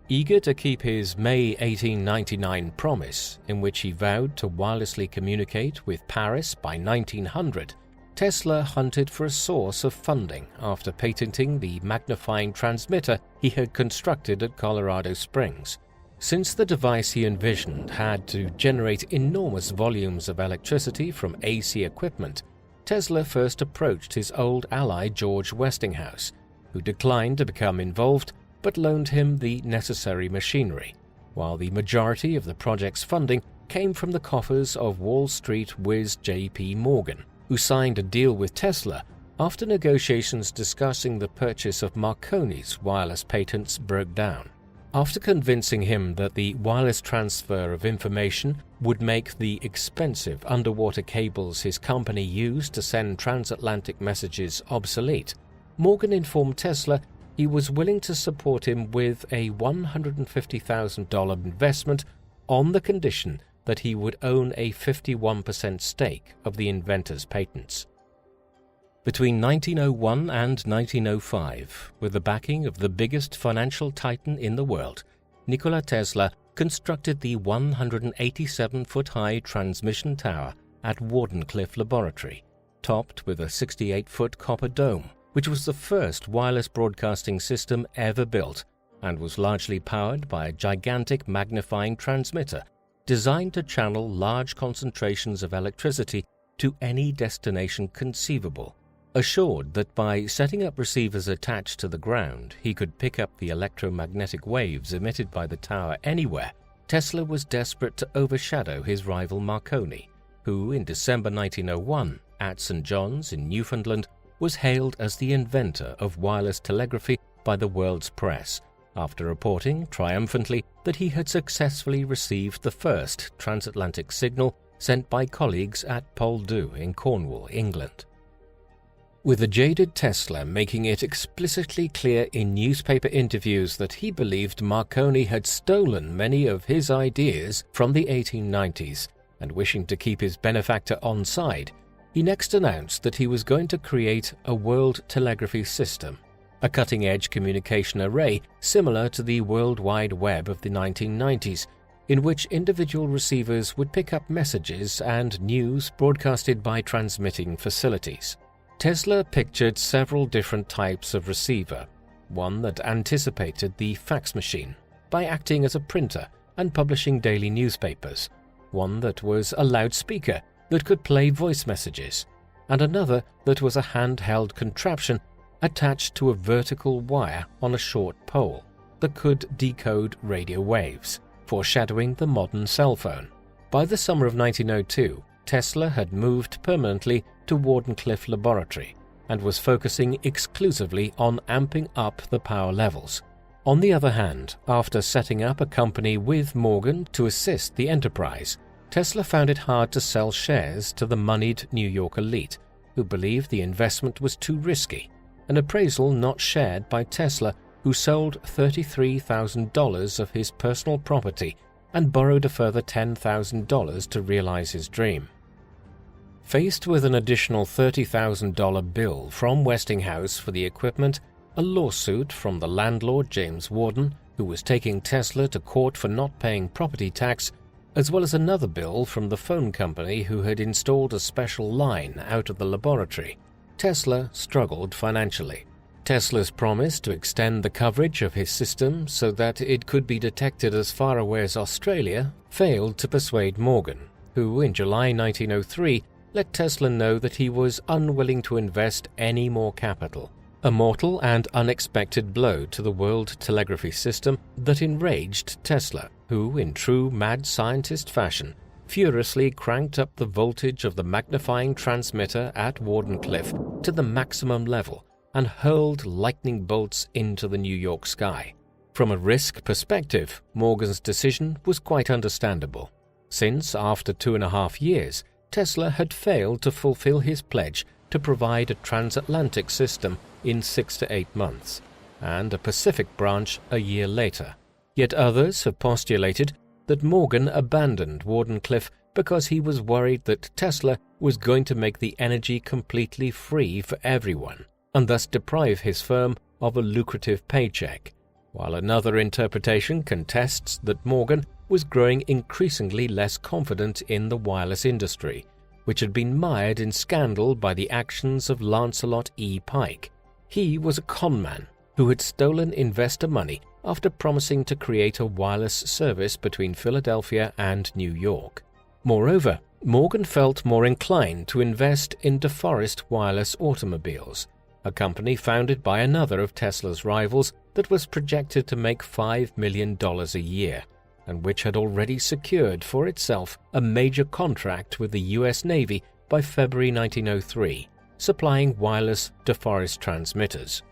Eager to keep his May 1899 promise, in which he vowed to wirelessly communicate with Paris by 1900, Tesla hunted for a source of funding after patenting the magnifying transmitter he had constructed at Colorado Springs. Since the device he envisioned had to generate enormous volumes of electricity from AC equipment, Tesla first approached his old ally George Westinghouse, who declined to become involved but loaned him the necessary machinery, while the majority of the project's funding came from the coffers of Wall Street whiz J.P. Morgan, who signed a deal with Tesla after negotiations discussing the purchase of Marconi's wireless patents broke down. After convincing him that the wireless transfer of information would make the expensive underwater cables his company used to send transatlantic messages obsolete, Morgan informed Tesla he was willing to support him with a $150,000 investment on the condition that he would own a 51% stake of the inventor's patents. Between 1901 and 1905, with the backing of the biggest financial titan in the world, Nikola Tesla constructed the 187-foot-high transmission tower at Wardenclyffe Laboratory, topped with a 68-foot copper dome, which was the first wireless broadcasting system ever built and was largely powered by a gigantic magnifying transmitter designed to channel large concentrations of electricity to any destination conceivable. Assured that by setting up receivers attached to the ground he could pick up the electromagnetic waves emitted by the tower anywhere, Tesla was desperate to overshadow his rival Marconi, who in December 1901 at St. John's in Newfoundland was hailed as the inventor of wireless telegraphy by the world's press, after reporting triumphantly that he had successfully received the first transatlantic signal sent by colleagues at Poldhu in Cornwall, England. With the jaded Tesla making it explicitly clear in newspaper interviews that he believed Marconi had stolen many of his ideas from the 1890s and wishing to keep his benefactor on side, he next announced that he was going to create a world telegraphy system, a cutting-edge communication array similar to the World Wide Web of the 1990s, in which individual receivers would pick up messages and news broadcasted by transmitting facilities. Tesla pictured several different types of receiver, one that anticipated the fax machine by acting as a printer and publishing daily newspapers, one that was a loudspeaker that could play voice messages, and another that was a handheld contraption attached to a vertical wire on a short pole that could decode radio waves, foreshadowing the modern cell phone. By the summer of 1902, Tesla had moved permanently to Wardenclyffe Laboratory and was focusing exclusively on amping up the power levels. On the other hand, after setting up a company with Morgan to assist the enterprise, Tesla found it hard to sell shares to the moneyed New York elite, who believed the investment was too risky, an appraisal not shared by Tesla, who sold $33,000 of his personal property and borrowed a further $10,000 to realize his dream. Faced with an additional $30,000 bill from Westinghouse for the equipment, a lawsuit from the landlord James Warden, who was taking Tesla to court for not paying property tax, as well as another bill from the phone company who had installed a special line out of the laboratory, Tesla struggled financially. Tesla's promise to extend the coverage of his system so that it could be detected as far away as Australia failed to persuade Morgan, who in July 1903 let Tesla know that he was unwilling to invest any more capital, a mortal and unexpected blow to the world telegraphy system that enraged Tesla, who, in true mad scientist fashion, furiously cranked up the voltage of the magnifying transmitter at Wardenclyffe to the maximum level and hurled lightning bolts into the New York sky. From a risk perspective, Morgan's decision was quite understandable, since after 2.5 years, Tesla had failed to fulfill his pledge to provide a transatlantic system in 6 to 8 months, and a Pacific branch a year later. Yet others have postulated that Morgan abandoned Wardenclyffe because he was worried that Tesla was going to make the energy completely free for everyone, and thus deprive his firm of a lucrative paycheck, while another interpretation contests that Morgan was growing increasingly less confident in the wireless industry, which had been mired in scandal by the actions of Lancelot E. Pike. He was a conman who had stolen investor money after promising to create a wireless service between Philadelphia and New York. Moreover, Morgan felt more inclined to invest in DeForest Wireless Automobiles, a company founded by another of Tesla's rivals that was projected to make $5 million a year, and which had already secured for itself a major contract with the U.S. Navy by February 1903, supplying wireless DeForest transmitters.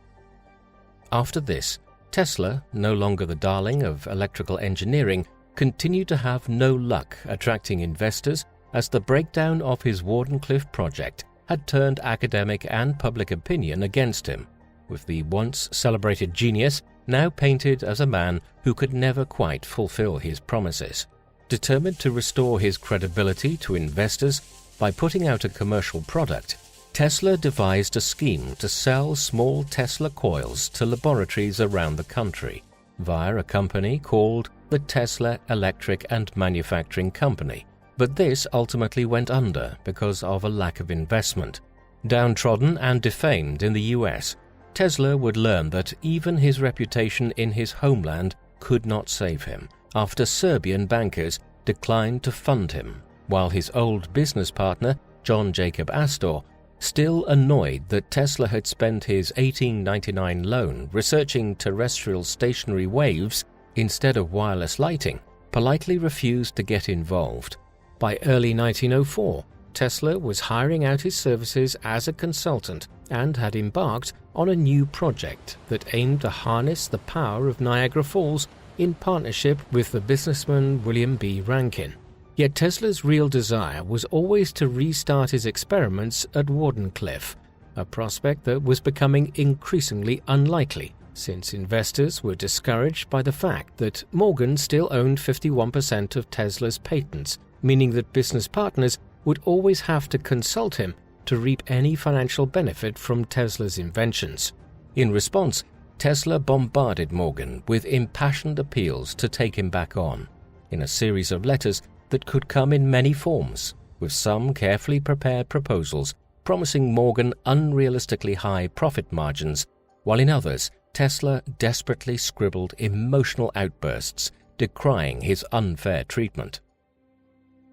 After this, Tesla, no longer the darling of electrical engineering, continued to have no luck attracting investors as the breakdown of his Wardenclyffe project had turned academic and public opinion against him, with the once celebrated genius now painted as a man who could never quite fulfill his promises. Determined to restore his credibility to investors by putting out a commercial product, Tesla devised a scheme to sell small Tesla coils to laboratories around the country via a company called the Tesla Electric and Manufacturing Company, but this ultimately went under because of a lack of investment. Downtrodden and defamed in the US, Tesla would learn that even his reputation in his homeland could not save him after Serbian bankers declined to fund him, while his old business partner, John Jacob Astor, still annoyed that Tesla had spent his 1899 loan researching terrestrial stationary waves instead of wireless lighting, politely refused to get involved. By early 1904, Tesla was hiring out his services as a consultant and had embarked on a new project that aimed to harness the power of Niagara Falls in partnership with the businessman William B. Rankin. Yet Tesla's real desire was always to restart his experiments at Wardenclyffe, a prospect that was becoming increasingly unlikely since investors were discouraged by the fact that Morgan still owned 51% of Tesla's patents, meaning that business partners would always have to consult him to reap any financial benefit from Tesla's inventions. In response, Tesla bombarded Morgan with impassioned appeals to take him back on, in a series of letters that could come in many forms, with some carefully prepared proposals promising Morgan unrealistically high profit margins, while in others Tesla desperately scribbled emotional outbursts decrying his unfair treatment.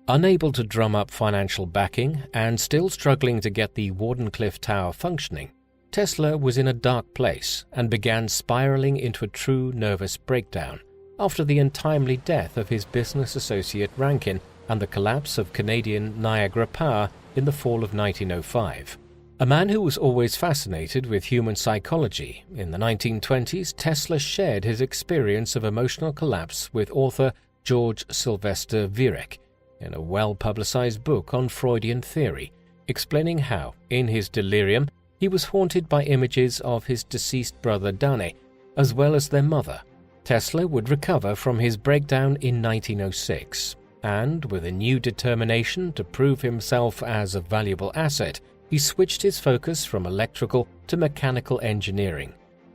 Unable to drum up financial backing and still struggling to get the Wardenclyffe Tower functioning, Tesla was in a dark place and began spiraling into a true nervous breakdown after the untimely death of his business associate Rankin and the collapse of Canadian Niagara Power in the fall of 1905. A man who was always fascinated with human psychology, in the 1920s Tesla shared his experience of emotional collapse with author George Sylvester Viereck in a well-publicized book on Freudian theory, explaining how, in his delirium, he was haunted by images of his deceased brother Danny, as well as their mother. Tesla would recover from his breakdown in 1906, and with a new determination to prove himself as a valuable asset, he switched his focus from electrical to mechanical engineering,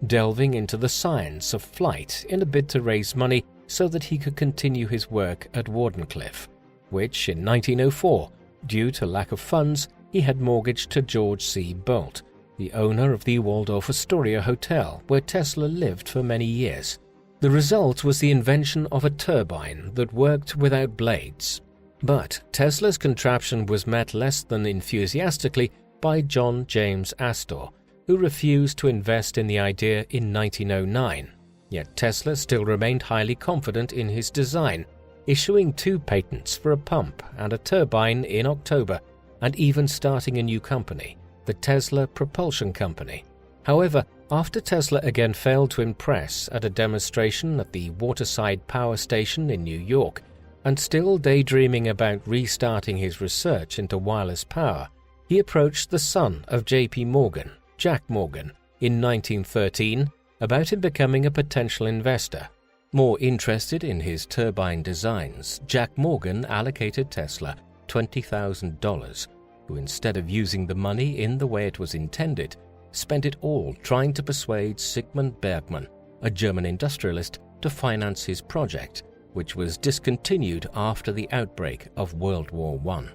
delving into the science of flight in a bid to raise money so that he could continue his work at Wardenclyffe, which in 1904, due to lack of funds, he had mortgaged to George C. Bolt, the owner of the Waldorf Astoria Hotel where Tesla lived for many years. The result was the invention of a turbine that worked without blades. But Tesla's contraption was met less than enthusiastically by John James Astor, who refused to invest in the idea in 1909. Yet Tesla still remained highly confident in his design, issuing 2 patents for a pump and a turbine in October, and even starting a new company, the Tesla Propulsion Company. However, after Tesla again failed to impress at a demonstration at the Waterside Power Station in New York, and still daydreaming about restarting his research into wireless power, he approached the son of J.P. Morgan, Jack Morgan, in 1913 about him becoming a potential investor. More interested in his turbine designs, Jack Morgan allocated Tesla $20,000, who instead of using the money in the way it was intended, spent it all trying to persuade Sigmund Bergman, a German industrialist, to finance his project, which was discontinued after the outbreak of World War I.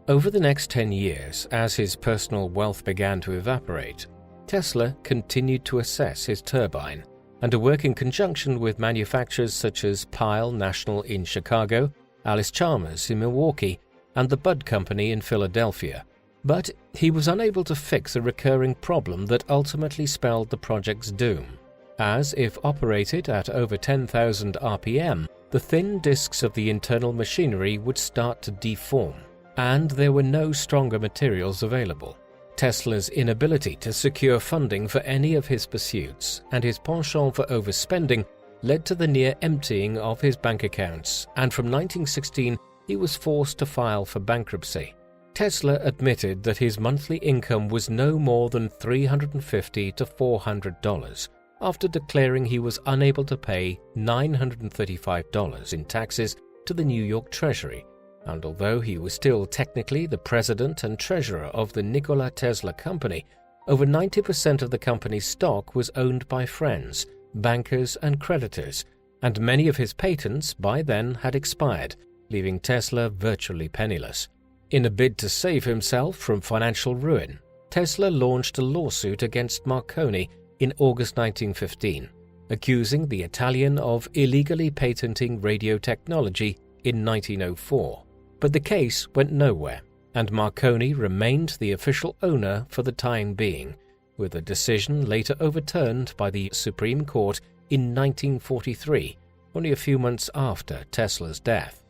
Over the next 10 years, as his personal wealth began to evaporate, Tesla continued to assess his turbine and to work in conjunction with manufacturers such as Pyle National in Chicago, Allis-Chalmers in Milwaukee, and the Budd Company in Philadelphia. But he was unable to fix a recurring problem that ultimately spelled the project's doom, as if operated at over 10,000 RPM, the thin discs of the internal machinery would start to deform, and there were no stronger materials available. Tesla's inability to secure funding for any of his pursuits and his penchant for overspending led to the near emptying of his bank accounts, and from 1916 he was forced to file for bankruptcy. Tesla admitted that his monthly income was no more than $350 to $400, after declaring he was unable to pay $935 in taxes to the New York Treasury, and although he was still technically the president and treasurer of the Nikola Tesla Company, over 90% of the company's stock was owned by friends, bankers and creditors, and many of his patents by then had expired, leaving Tesla virtually penniless. In a bid to save himself from financial ruin, Tesla launched a lawsuit against Marconi in August 1915, accusing the Italian of illegally patenting radio technology in 1904. But the case went nowhere, and Marconi remained the official owner for the time being, with a decision later overturned by the Supreme Court in 1943, only a few months after Tesla's death.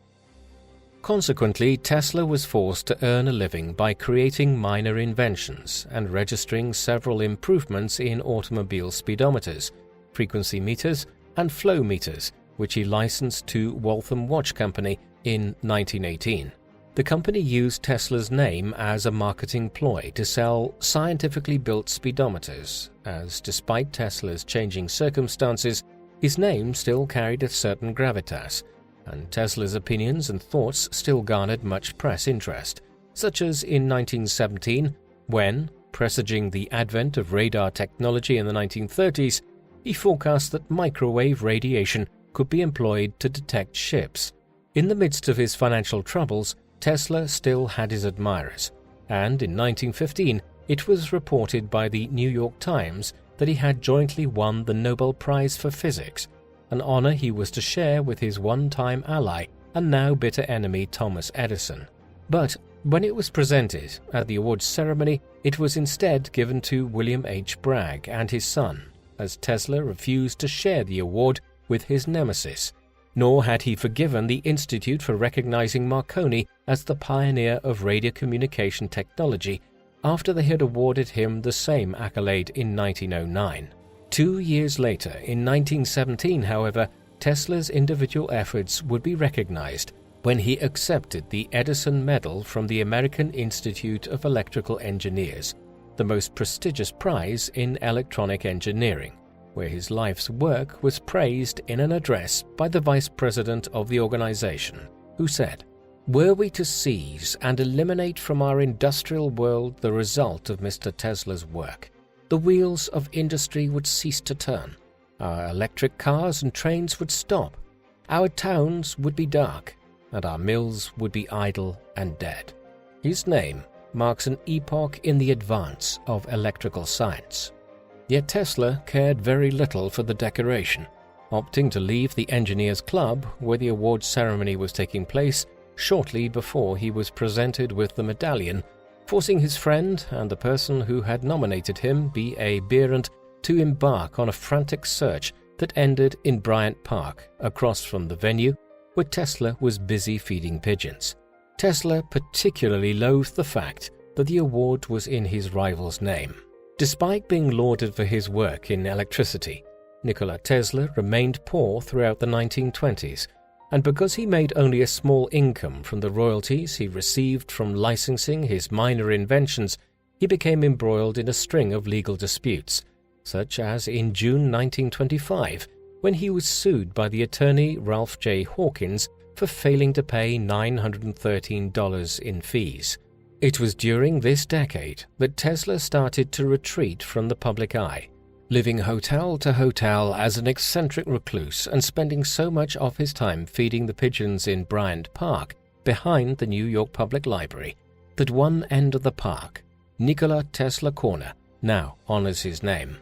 Consequently, Tesla was forced to earn a living by creating minor inventions and registering several improvements in automobile speedometers, frequency meters, and flow meters, which he licensed to Waltham Watch Company in 1918. The company used Tesla's name as a marketing ploy to sell scientifically built speedometers, as despite Tesla's changing circumstances, his name still carried a certain gravitas, and Tesla's opinions and thoughts still garnered much press interest, such as in 1917, when, presaging the advent of radar technology in the 1930s, he forecast that microwave radiation could be employed to detect ships. In the midst of his financial troubles, Tesla still had his admirers, and in 1915 it was reported by the New York Times that he had jointly won the Nobel Prize for Physics, an honor he was to share with his one-time ally and now bitter enemy Thomas Edison. But when it was presented at the awards ceremony, it was instead given to William H. Bragg and his son, as Tesla refused to share the award with his nemesis, nor had he forgiven the Institute for recognizing Marconi as the pioneer of radio communication technology after they had awarded him the same accolade in 1909. 2 years later, in 1917, however, Tesla's individual efforts would be recognized when he accepted the Edison Medal from the American Institute of Electrical Engineers, the most prestigious prize in electronic engineering, where his life's work was praised in an address by the vice president of the organization, who said, "Were we to seize and eliminate from our industrial world the result of Mr. Tesla's work, the wheels of industry would cease to turn, our electric cars and trains would stop, our towns would be dark, and our mills would be idle and dead." His name marks an epoch in the advance of electrical science. Yet Tesla cared very little for the decoration, opting to leave the Engineers Club where the awards ceremony was taking place shortly before he was presented with the medallion forcing his friend and the person who had nominated him, B.A. Berendt, to embark on a frantic search that ended in Bryant Park, across from the venue where Tesla was busy feeding pigeons. Tesla particularly loathed the fact that the award was in his rival's name. Despite being lauded for his work in electricity, Nikola Tesla remained poor throughout the 1920s, and because he made only a small income from the royalties he received from licensing his minor inventions, he became embroiled in a string of legal disputes, such as in June 1925, when he was sued by the attorney Ralph J. Hawkins for failing to pay $913 in fees. It was during this decade that Tesla started to retreat from the public eye, living hotel to hotel as an eccentric recluse and spending so much of his time feeding the pigeons in Bryant Park behind the New York Public Library that one end of the park, Nikola Tesla Corner, now honors his name.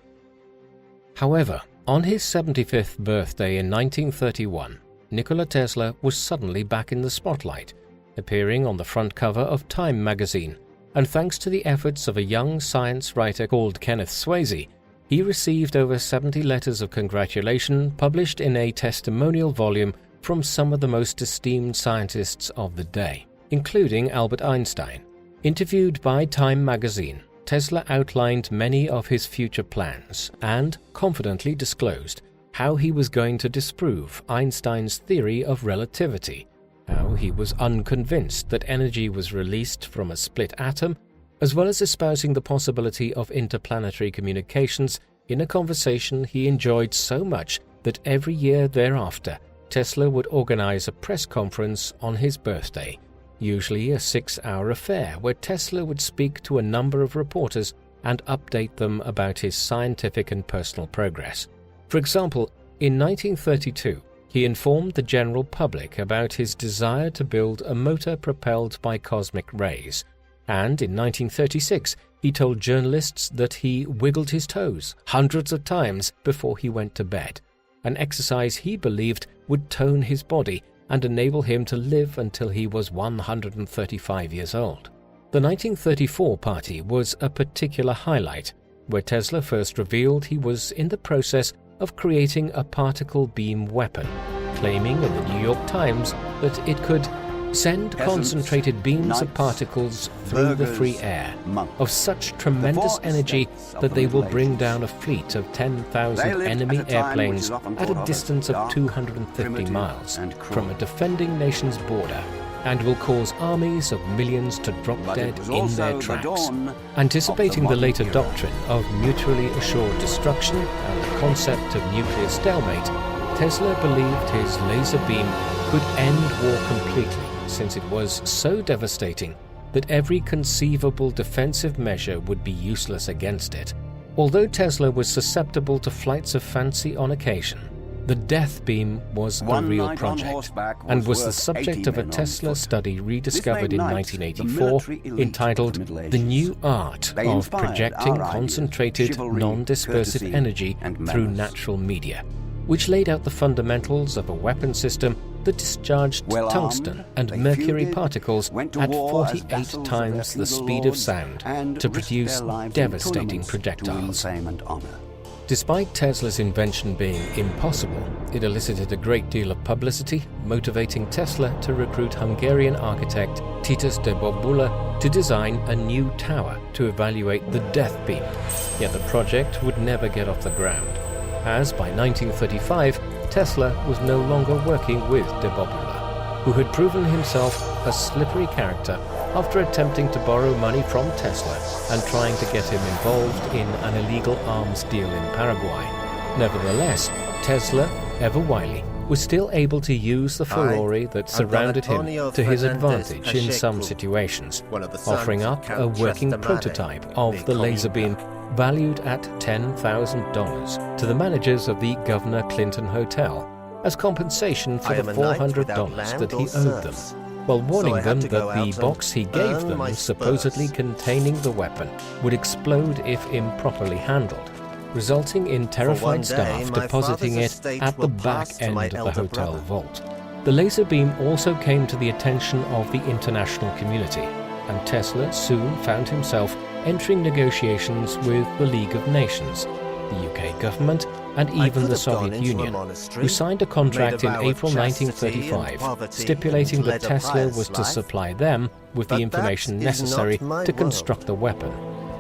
However, on his 75th birthday in 1931, Nikola Tesla was suddenly back in the spotlight, appearing on the front cover of Time magazine, and thanks to the efforts of a young science writer called Kenneth Swayze, he received over 70 letters of congratulation published in a testimonial volume from some of the most esteemed scientists of the day, including Albert Einstein. Interviewed by Time magazine, Tesla outlined many of his future plans and confidently disclosed how he was going to disprove Einstein's theory of relativity, how he was unconvinced that energy was released from a split atom, as well as espousing the possibility of interplanetary communications in a conversation he enjoyed so much that every year thereafter, Tesla would organize a press conference on his birthday, usually a 6-hour affair where Tesla would speak to a number of reporters and update them about his scientific and personal progress. For example, in 1932, he informed the general public about his desire to build a motor propelled by cosmic rays, and in 1936 he told journalists that he wiggled his toes hundreds of times before he went to bed, an exercise he believed would tone his body and enable him to live until he was 135 years old. The 1934 party was a particular highlight, where Tesla first revealed he was in the process of creating a particle beam weapon, claiming in the New York Times that it could send concentrated beams of particles through the free air of such tremendous energy that they will bring down a fleet of 10,000 enemy airplanes at a distance of 250 miles from a defending nation's border, and will cause armies of millions to drop dead in their tracks. Anticipating the later doctrine of mutually assured destruction and the concept of nuclear stalemate, Tesla believed his laser beam could end war completely, since it was so devastating that every conceivable defensive measure would be useless against it. Although Tesla was susceptible to flights of fancy on occasion, the death beam was a real project and was the subject of a Tesla study rediscovered in 1984 entitled The New Art of Projecting Concentrated Non-Dispersive Energy Through Natural Media, which laid out the fundamentals of a weapon system that discharged tungsten and mercury particles at 48 times the speed of sound to produce devastating projectiles. Despite Tesla's invention being impossible, it elicited a great deal of publicity, motivating Tesla to recruit Hungarian architect Titus de Bobula to design a new tower to evaluate the death beam. Yet the project would never get off the ground, as by 1935, Tesla was no longer working with de Bobula, who had proven himself a slippery character after attempting to borrow money from Tesla and trying to get him involved in an illegal arms deal in Paraguay. Nevertheless, Tesla, ever wily, was still able to use the furore that surrounded him to his advantage in some situations, offering up a working prototype of the laser beam valued at $10,000 to the managers of the Governor Clinton Hotel as compensation for the $400 that he owed them, while warning them that the box he gave them, supposedly containing the weapon, would explode if improperly handled, resulting in terrified staff depositing it at the back end of the hotel vault. The laser beam also came to the attention of the international community, and Tesla soon found himself entering negotiations with the League of Nations, the UK government, and even the Soviet Union, who signed a contract in April 1935 stipulating that Tesla was to supply them with the information necessary to construct the weapon,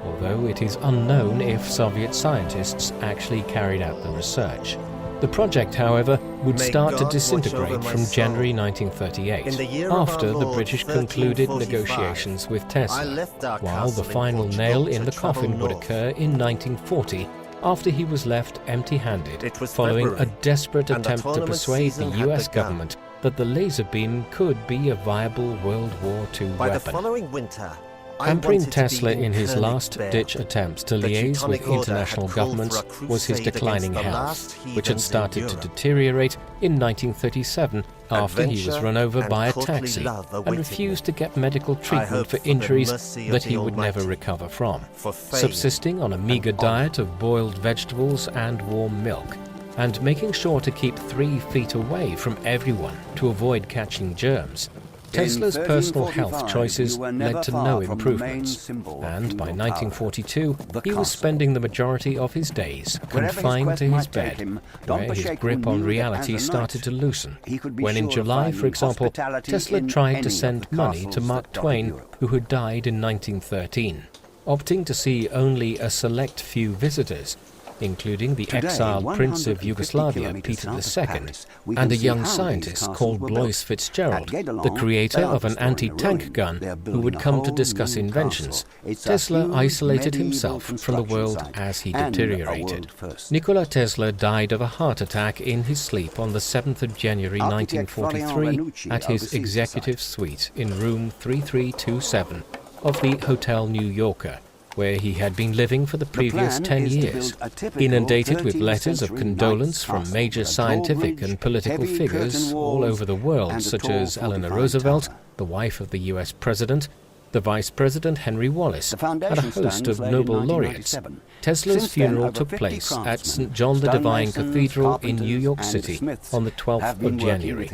although it is unknown if Soviet scientists actually carried out the research. The project, however, would start to disintegrate from January 1938, after the British concluded negotiations with Tesla, while the final nail in the coffin would occur in 1940, after he was left empty-handed, following a desperate attempt to persuade the US government that the laser beam could be a viable World War II weapon. Hampering Tesla in his last-ditch attempts to liaise with international governments was his declining health, which had started to deteriorate in 1937 after he was run over by a taxi and refused to get medical treatment for injuries that he would never recover from, subsisting on a meager diet of boiled vegetables and warm milk, and making sure to keep 3 feet away from everyone to avoid catching germs. Tesla's personal health choices led to no improvements, and by 1942 he was spending the majority of his days confined to his bed, where his grip on reality started to loosen, when in July, for example, Tesla tried to send money to Mark Twain, who had died in 1913, opting to see only a select few visitors, including the exiled Prince of Yugoslavia, Peter II, and a young scientist called Blois Fitzgerald, the creator of an anti-tank gun, who would come to discuss inventions. Tesla isolated himself from the world as he deteriorated. Nikola Tesla died of a heart attack in his sleep on the 7th of January 1943 at his executive suite in room 3327 of the Hotel New Yorker, where he had been living for the previous 10 years, inundated with letters of condolence from major scientific and political figures all over the world, such as Eleanor Roosevelt, the wife of the US President, the Vice President Henry Wallace, and a host of Nobel laureates. Tesla's funeral took place at St. John the Divine Cathedral in New York City on the 12th of January,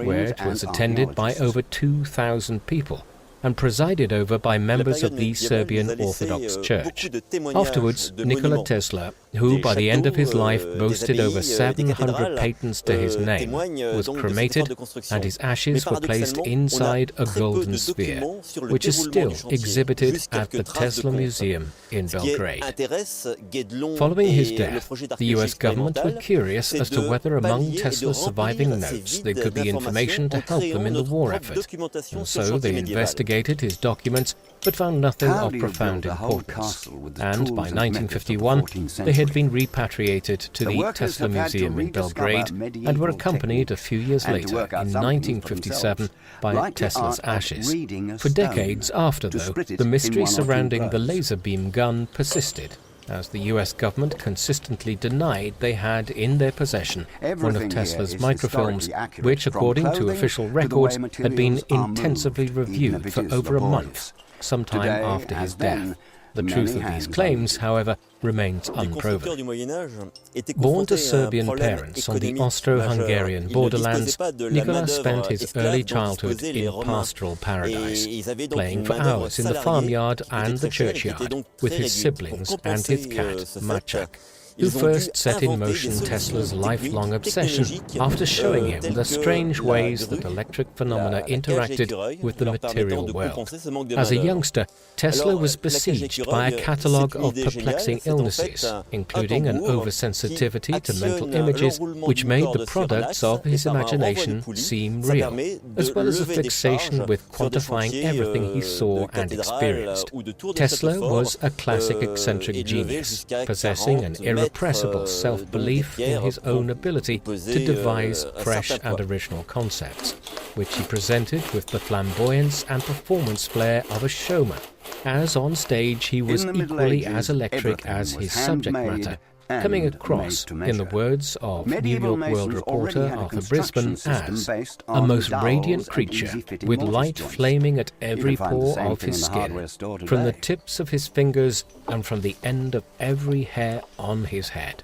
where it was attended by over 2,000 people, and presided over by members of the Serbian Orthodox Church. Afterwards, Nikola Tesla, who by the end of his life boasted over 700 patents to his name, was cremated, and his ashes were placed inside a golden sphere, which is still exhibited at the Tesla Museum in Belgrade. Following his death, the US government were curious as to whether among Tesla's surviving notes there could be information to help them in the war effort, and so they investigated his documents but found nothing of profound importance, and by 1951 they had been repatriated to the Tesla Museum in Belgrade and were accompanied a few years later, in 1957, by Tesla's ashes. For decades after, though, the mystery surrounding the laser beam gun persisted, as the US government consistently denied they had in their possession one of Tesla's microfilms, which, according to official records, had been intensively reviewed for over a month, sometime after his death. The truth of these claims, however, remains unproven. Born to Serbian parents on the Austro-Hungarian borderlands, Nikola spent his early childhood in pastoral paradise, playing for hours in the farmyard and the churchyard with his siblings and his cat, Maciek, who first set in motion Tesla's lifelong obsession after showing him the strange ways that electric phenomena interacted with the material world. As a youngster, Tesla was besieged by a catalogue of perplexing illnesses, including an oversensitivity to mental images which made the products of his imagination seem real, as well as a fixation with quantifying everything he saw and experienced. Tesla was a classic eccentric genius, possessing an irrepressible self-belief in his own ability to devise fresh and original concepts, which he presented with the flamboyance and performance flair of a showman, as on stage he was equally as electric as his subject matter, coming across, in the words of New York World reporter Arthur Brisbane, as a most radiant creature, with light flaming at every pore of his skin, from the tips of his fingers and from the end of every hair on his head.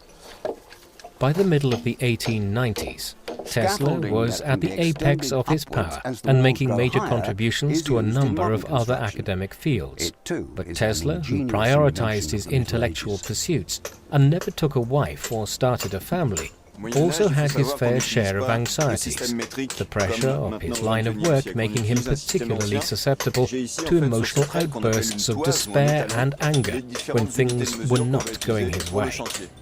By the middle of the 1890s, Tesla was at the apex of his power and making major contributions to a number of other academic fields. But Tesla, who prioritized his intellectual pursuits and never took a wife or started a family, also had his fair share of anxieties, the pressure of his line of work making him particularly susceptible to emotional outbursts of despair and anger when things were not going his way.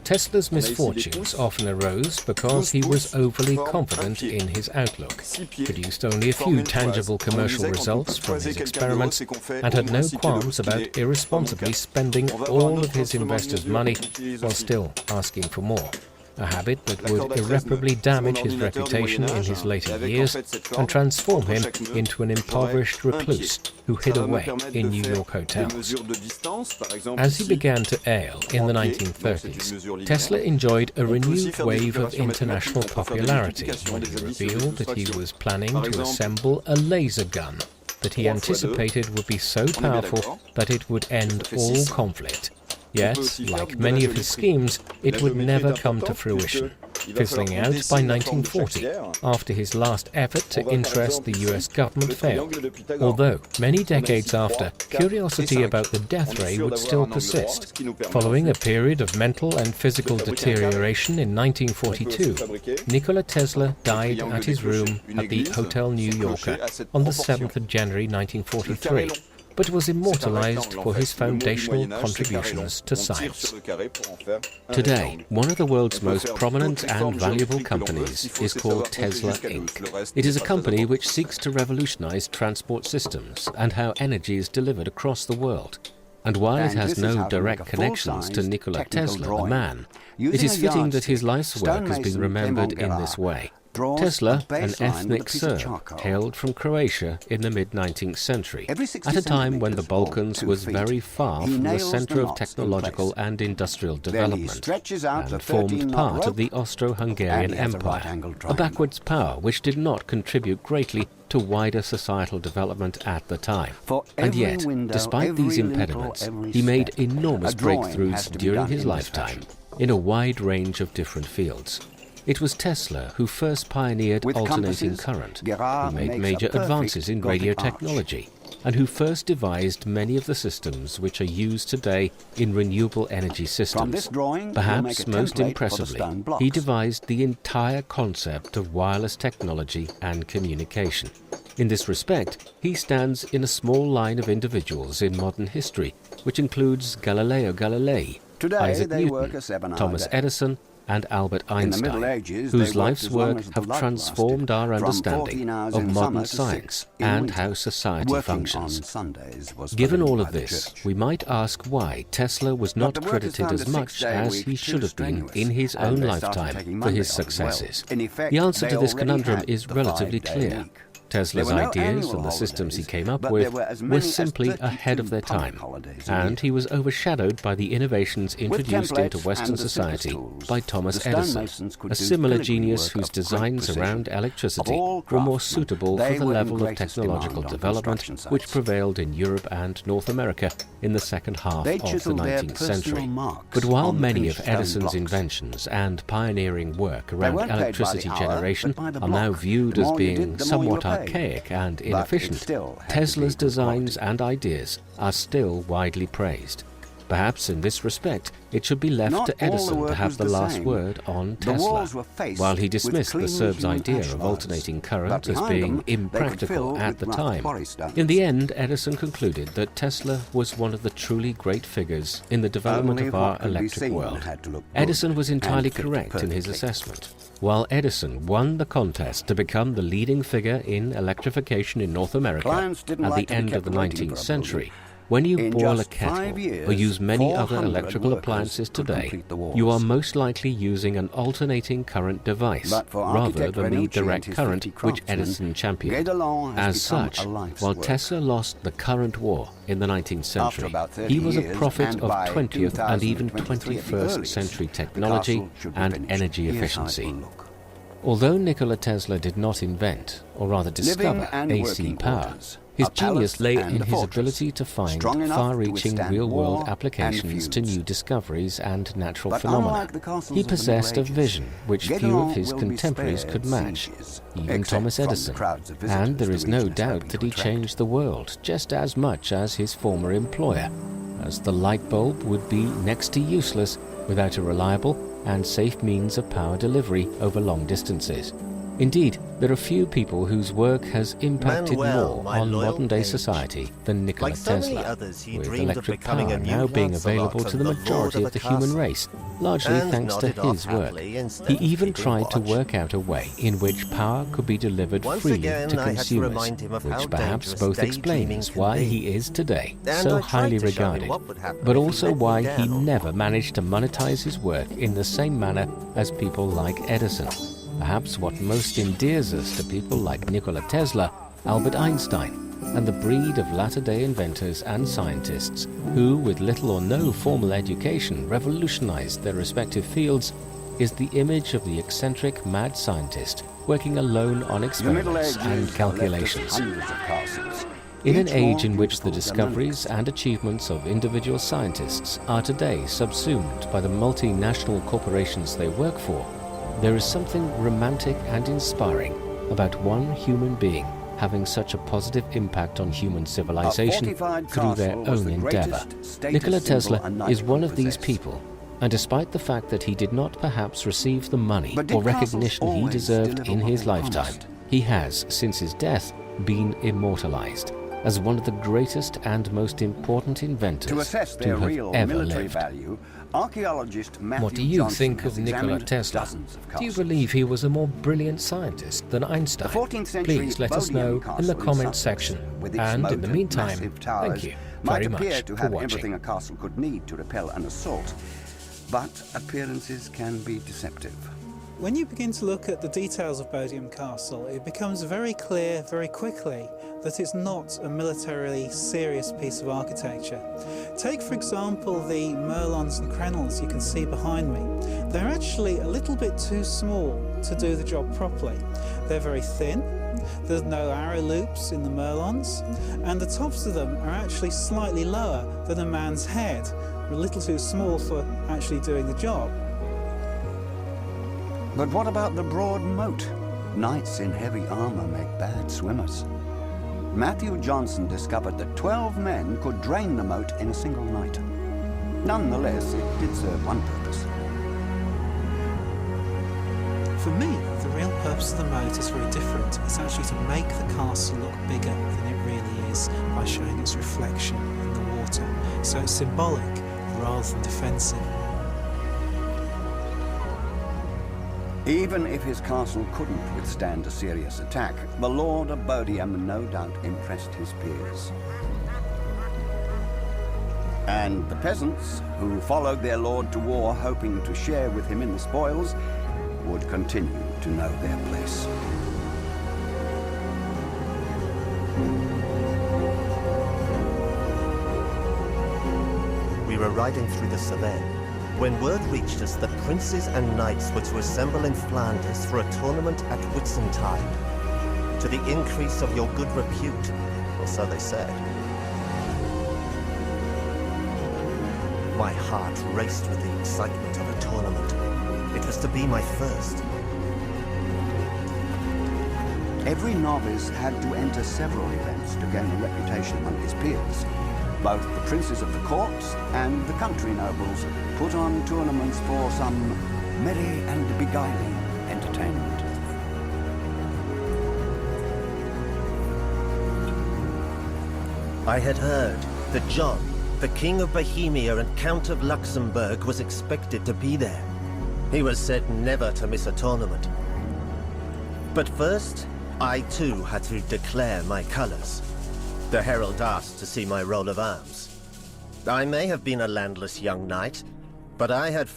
Tesla's misfortunes often arose because he was overly confident in his outlook, produced only a few tangible commercial results from his experiments, and had no qualms about irresponsibly spending all of his investors' money while still asking for more. A habit that would irreparably damage his reputation in his later years and transform him into an impoverished recluse who hid away in New York hotels. As he began to ail in the 1930s, Tesla enjoyed a renewed wave of international popularity when he revealed that he was planning to assemble a laser gun that he anticipated would be so powerful that it would end all conflict. Yet, like many of his schemes, it would never come to fruition, fizzling out by 1940, after his last effort to interest the US government failed. Although, many decades after, curiosity about the death ray would still persist. Following a period of mental and physical deterioration in 1942, Nikola Tesla died at his room at the Hotel New Yorker on the 7th of January 1943. But was immortalized for his foundational contributions to science. Today, one of the world's most prominent and valuable companies is called Tesla Inc. It is a company which seeks to revolutionize transport systems and how energy is delivered across the world. And while it has no direct connections to Nikola Tesla, the man, it is fitting that his life's work has been remembered in this way. Tesla, an ethnic Serb, hailed from Croatia in the mid-19th century, at a time when the Balkans was very far from the center of technological and industrial development, and formed part of the Austro-Hungarian Empire, a backwards power which did not contribute greatly to wider societal development at the time. And yet, despite these impediments, he made enormous breakthroughs during his lifetime in a wide range of different fields. It was Tesla who first pioneered alternating current, who made major advances in radio technology, and who first devised many of the systems which are used today in renewable energy systems. Perhaps most impressively, he devised the entire concept of wireless technology and communication. In this respect, he stands in a small line of individuals in modern history, which includes Galileo Galilei, Isaac Newton, Thomas Edison, and Albert Einstein, whose life's work have transformed our understanding of modern science and how society functions. Given all of this, we might ask why Tesla was not credited as much as he should have been in his own lifetime for his successes. The answer to this conundrum is relatively clear. Tesla's ideas and the systems he came up with were simply ahead of their time, and he was overshadowed by the innovations introduced into Western society by Thomas Edison, a similar genius whose designs around electricity were more suitable for the level of technological development which prevailed in Europe and North America in the second half of the 19th century. But while many of Edison's inventions and pioneering work around electricity generation are now viewed as being somewhat archaic and inefficient, Tesla's designs and ideas are still widely praised. Perhaps in this respect, it should be left to Edison to have the last word on Tesla. While he dismissed the Serb's idea of alternating current as being impractical at the time, in the end Edison concluded that Tesla was one of the truly great figures in the development of our electric world. Edison was entirely correct in his assessment. While Edison won the contest to become the leading figure in electrification in North America at the end of the 19th century, when you boil a kettle or use many other electrical appliances today, you are most likely using an alternating current device rather than the direct current which Edison championed. As such, while Tesla lost the current war in the 19th century, he was a prophet of 20th and even 21st century technology and energy efficiency. Although Nikola Tesla did not invent, or rather discover, AC power, His genius lay in his ability to find far-reaching real-world applications to new discoveries and natural phenomena. He possessed a vision which few of his contemporaries could match, even Thomas Edison, and there is no doubt that he changed the world just as much as his former employer, as the light bulb would be next to useless without a reliable and safe means of power delivery over long distances. Indeed, there are few people whose work has impacted more on modern-day society than Nikola Tesla, with electric power now being available to the majority of the human race, largely thanks to his work. He even tried to work out a way in which power could be delivered freely to consumers, which perhaps both explains why he is today so highly regarded, but also why he never managed to monetize his work in the same manner as people like Edison. Perhaps what most endears us to people like Nikola Tesla, Albert Einstein, and the breed of latter-day inventors and scientists who, with little or no formal education, revolutionized their respective fields, is the image of the eccentric mad scientist working alone on experiments and calculations. In an age in which the discoveries and achievements of individual scientists are today subsumed by the multinational corporations they work for, there is something romantic and inspiring about one human being having such a positive impact on human civilization through their own endeavor. Nikola Tesla is one of these people, and despite the fact that he did not perhaps receive the money or recognition he deserved in his lifetime, he has, since his death, been immortalized as one of the greatest and most important inventors to have ever lived. What do you think of Nikola Tesla? Do you believe he was a more brilliant scientist than Einstein? Please let us know in the comments section. And in the meantime, thank you very much for watching. A castle could need to repel an assault, but appearances can be deceptive. When you begin to look at the details of Bodiam Castle, it becomes very clear very quickly that it's not a militarily serious piece of architecture. Take, for example, the merlons and crenels you can see behind me. They're actually a little bit too small to do the job properly. They're very thin, there's no arrow loops in the merlons, and the tops of them are actually slightly lower than a man's head, a little too small for actually doing the job. But what about the broad moat? Knights in heavy armor make bad swimmers. Matthew Johnson discovered that 12 men could drain the moat in a single night. Nonetheless, it did serve one purpose. For me, the real purpose of the moat is very different. It's actually to make the castle look bigger than it really is by showing its reflection in the water. So it's symbolic rather than defensive. Even if his castle couldn't withstand a serious attack, the Lord of Bodiam no doubt impressed his peers. And the peasants, who followed their lord to war hoping to share with him in the spoils, would continue to know their place. We were riding through the Cevennes when word reached us that princes and knights were to assemble in Flanders for a tournament at Whitsuntide, to the increase of your good repute, or so they said. My heart raced with the excitement of a tournament. It was to be my first. Every novice had to enter several events to gain a reputation among his peers. Both the princes of the courts and the country nobles put on tournaments for some merry and beguiling entertainment. I had heard that John, the King of Bohemia and Count of Luxembourg, was expected to be there. He was said never to miss a tournament. But first, I too had to declare my colors. The herald asked to see my roll of arms. I may have been a landless young knight, but I had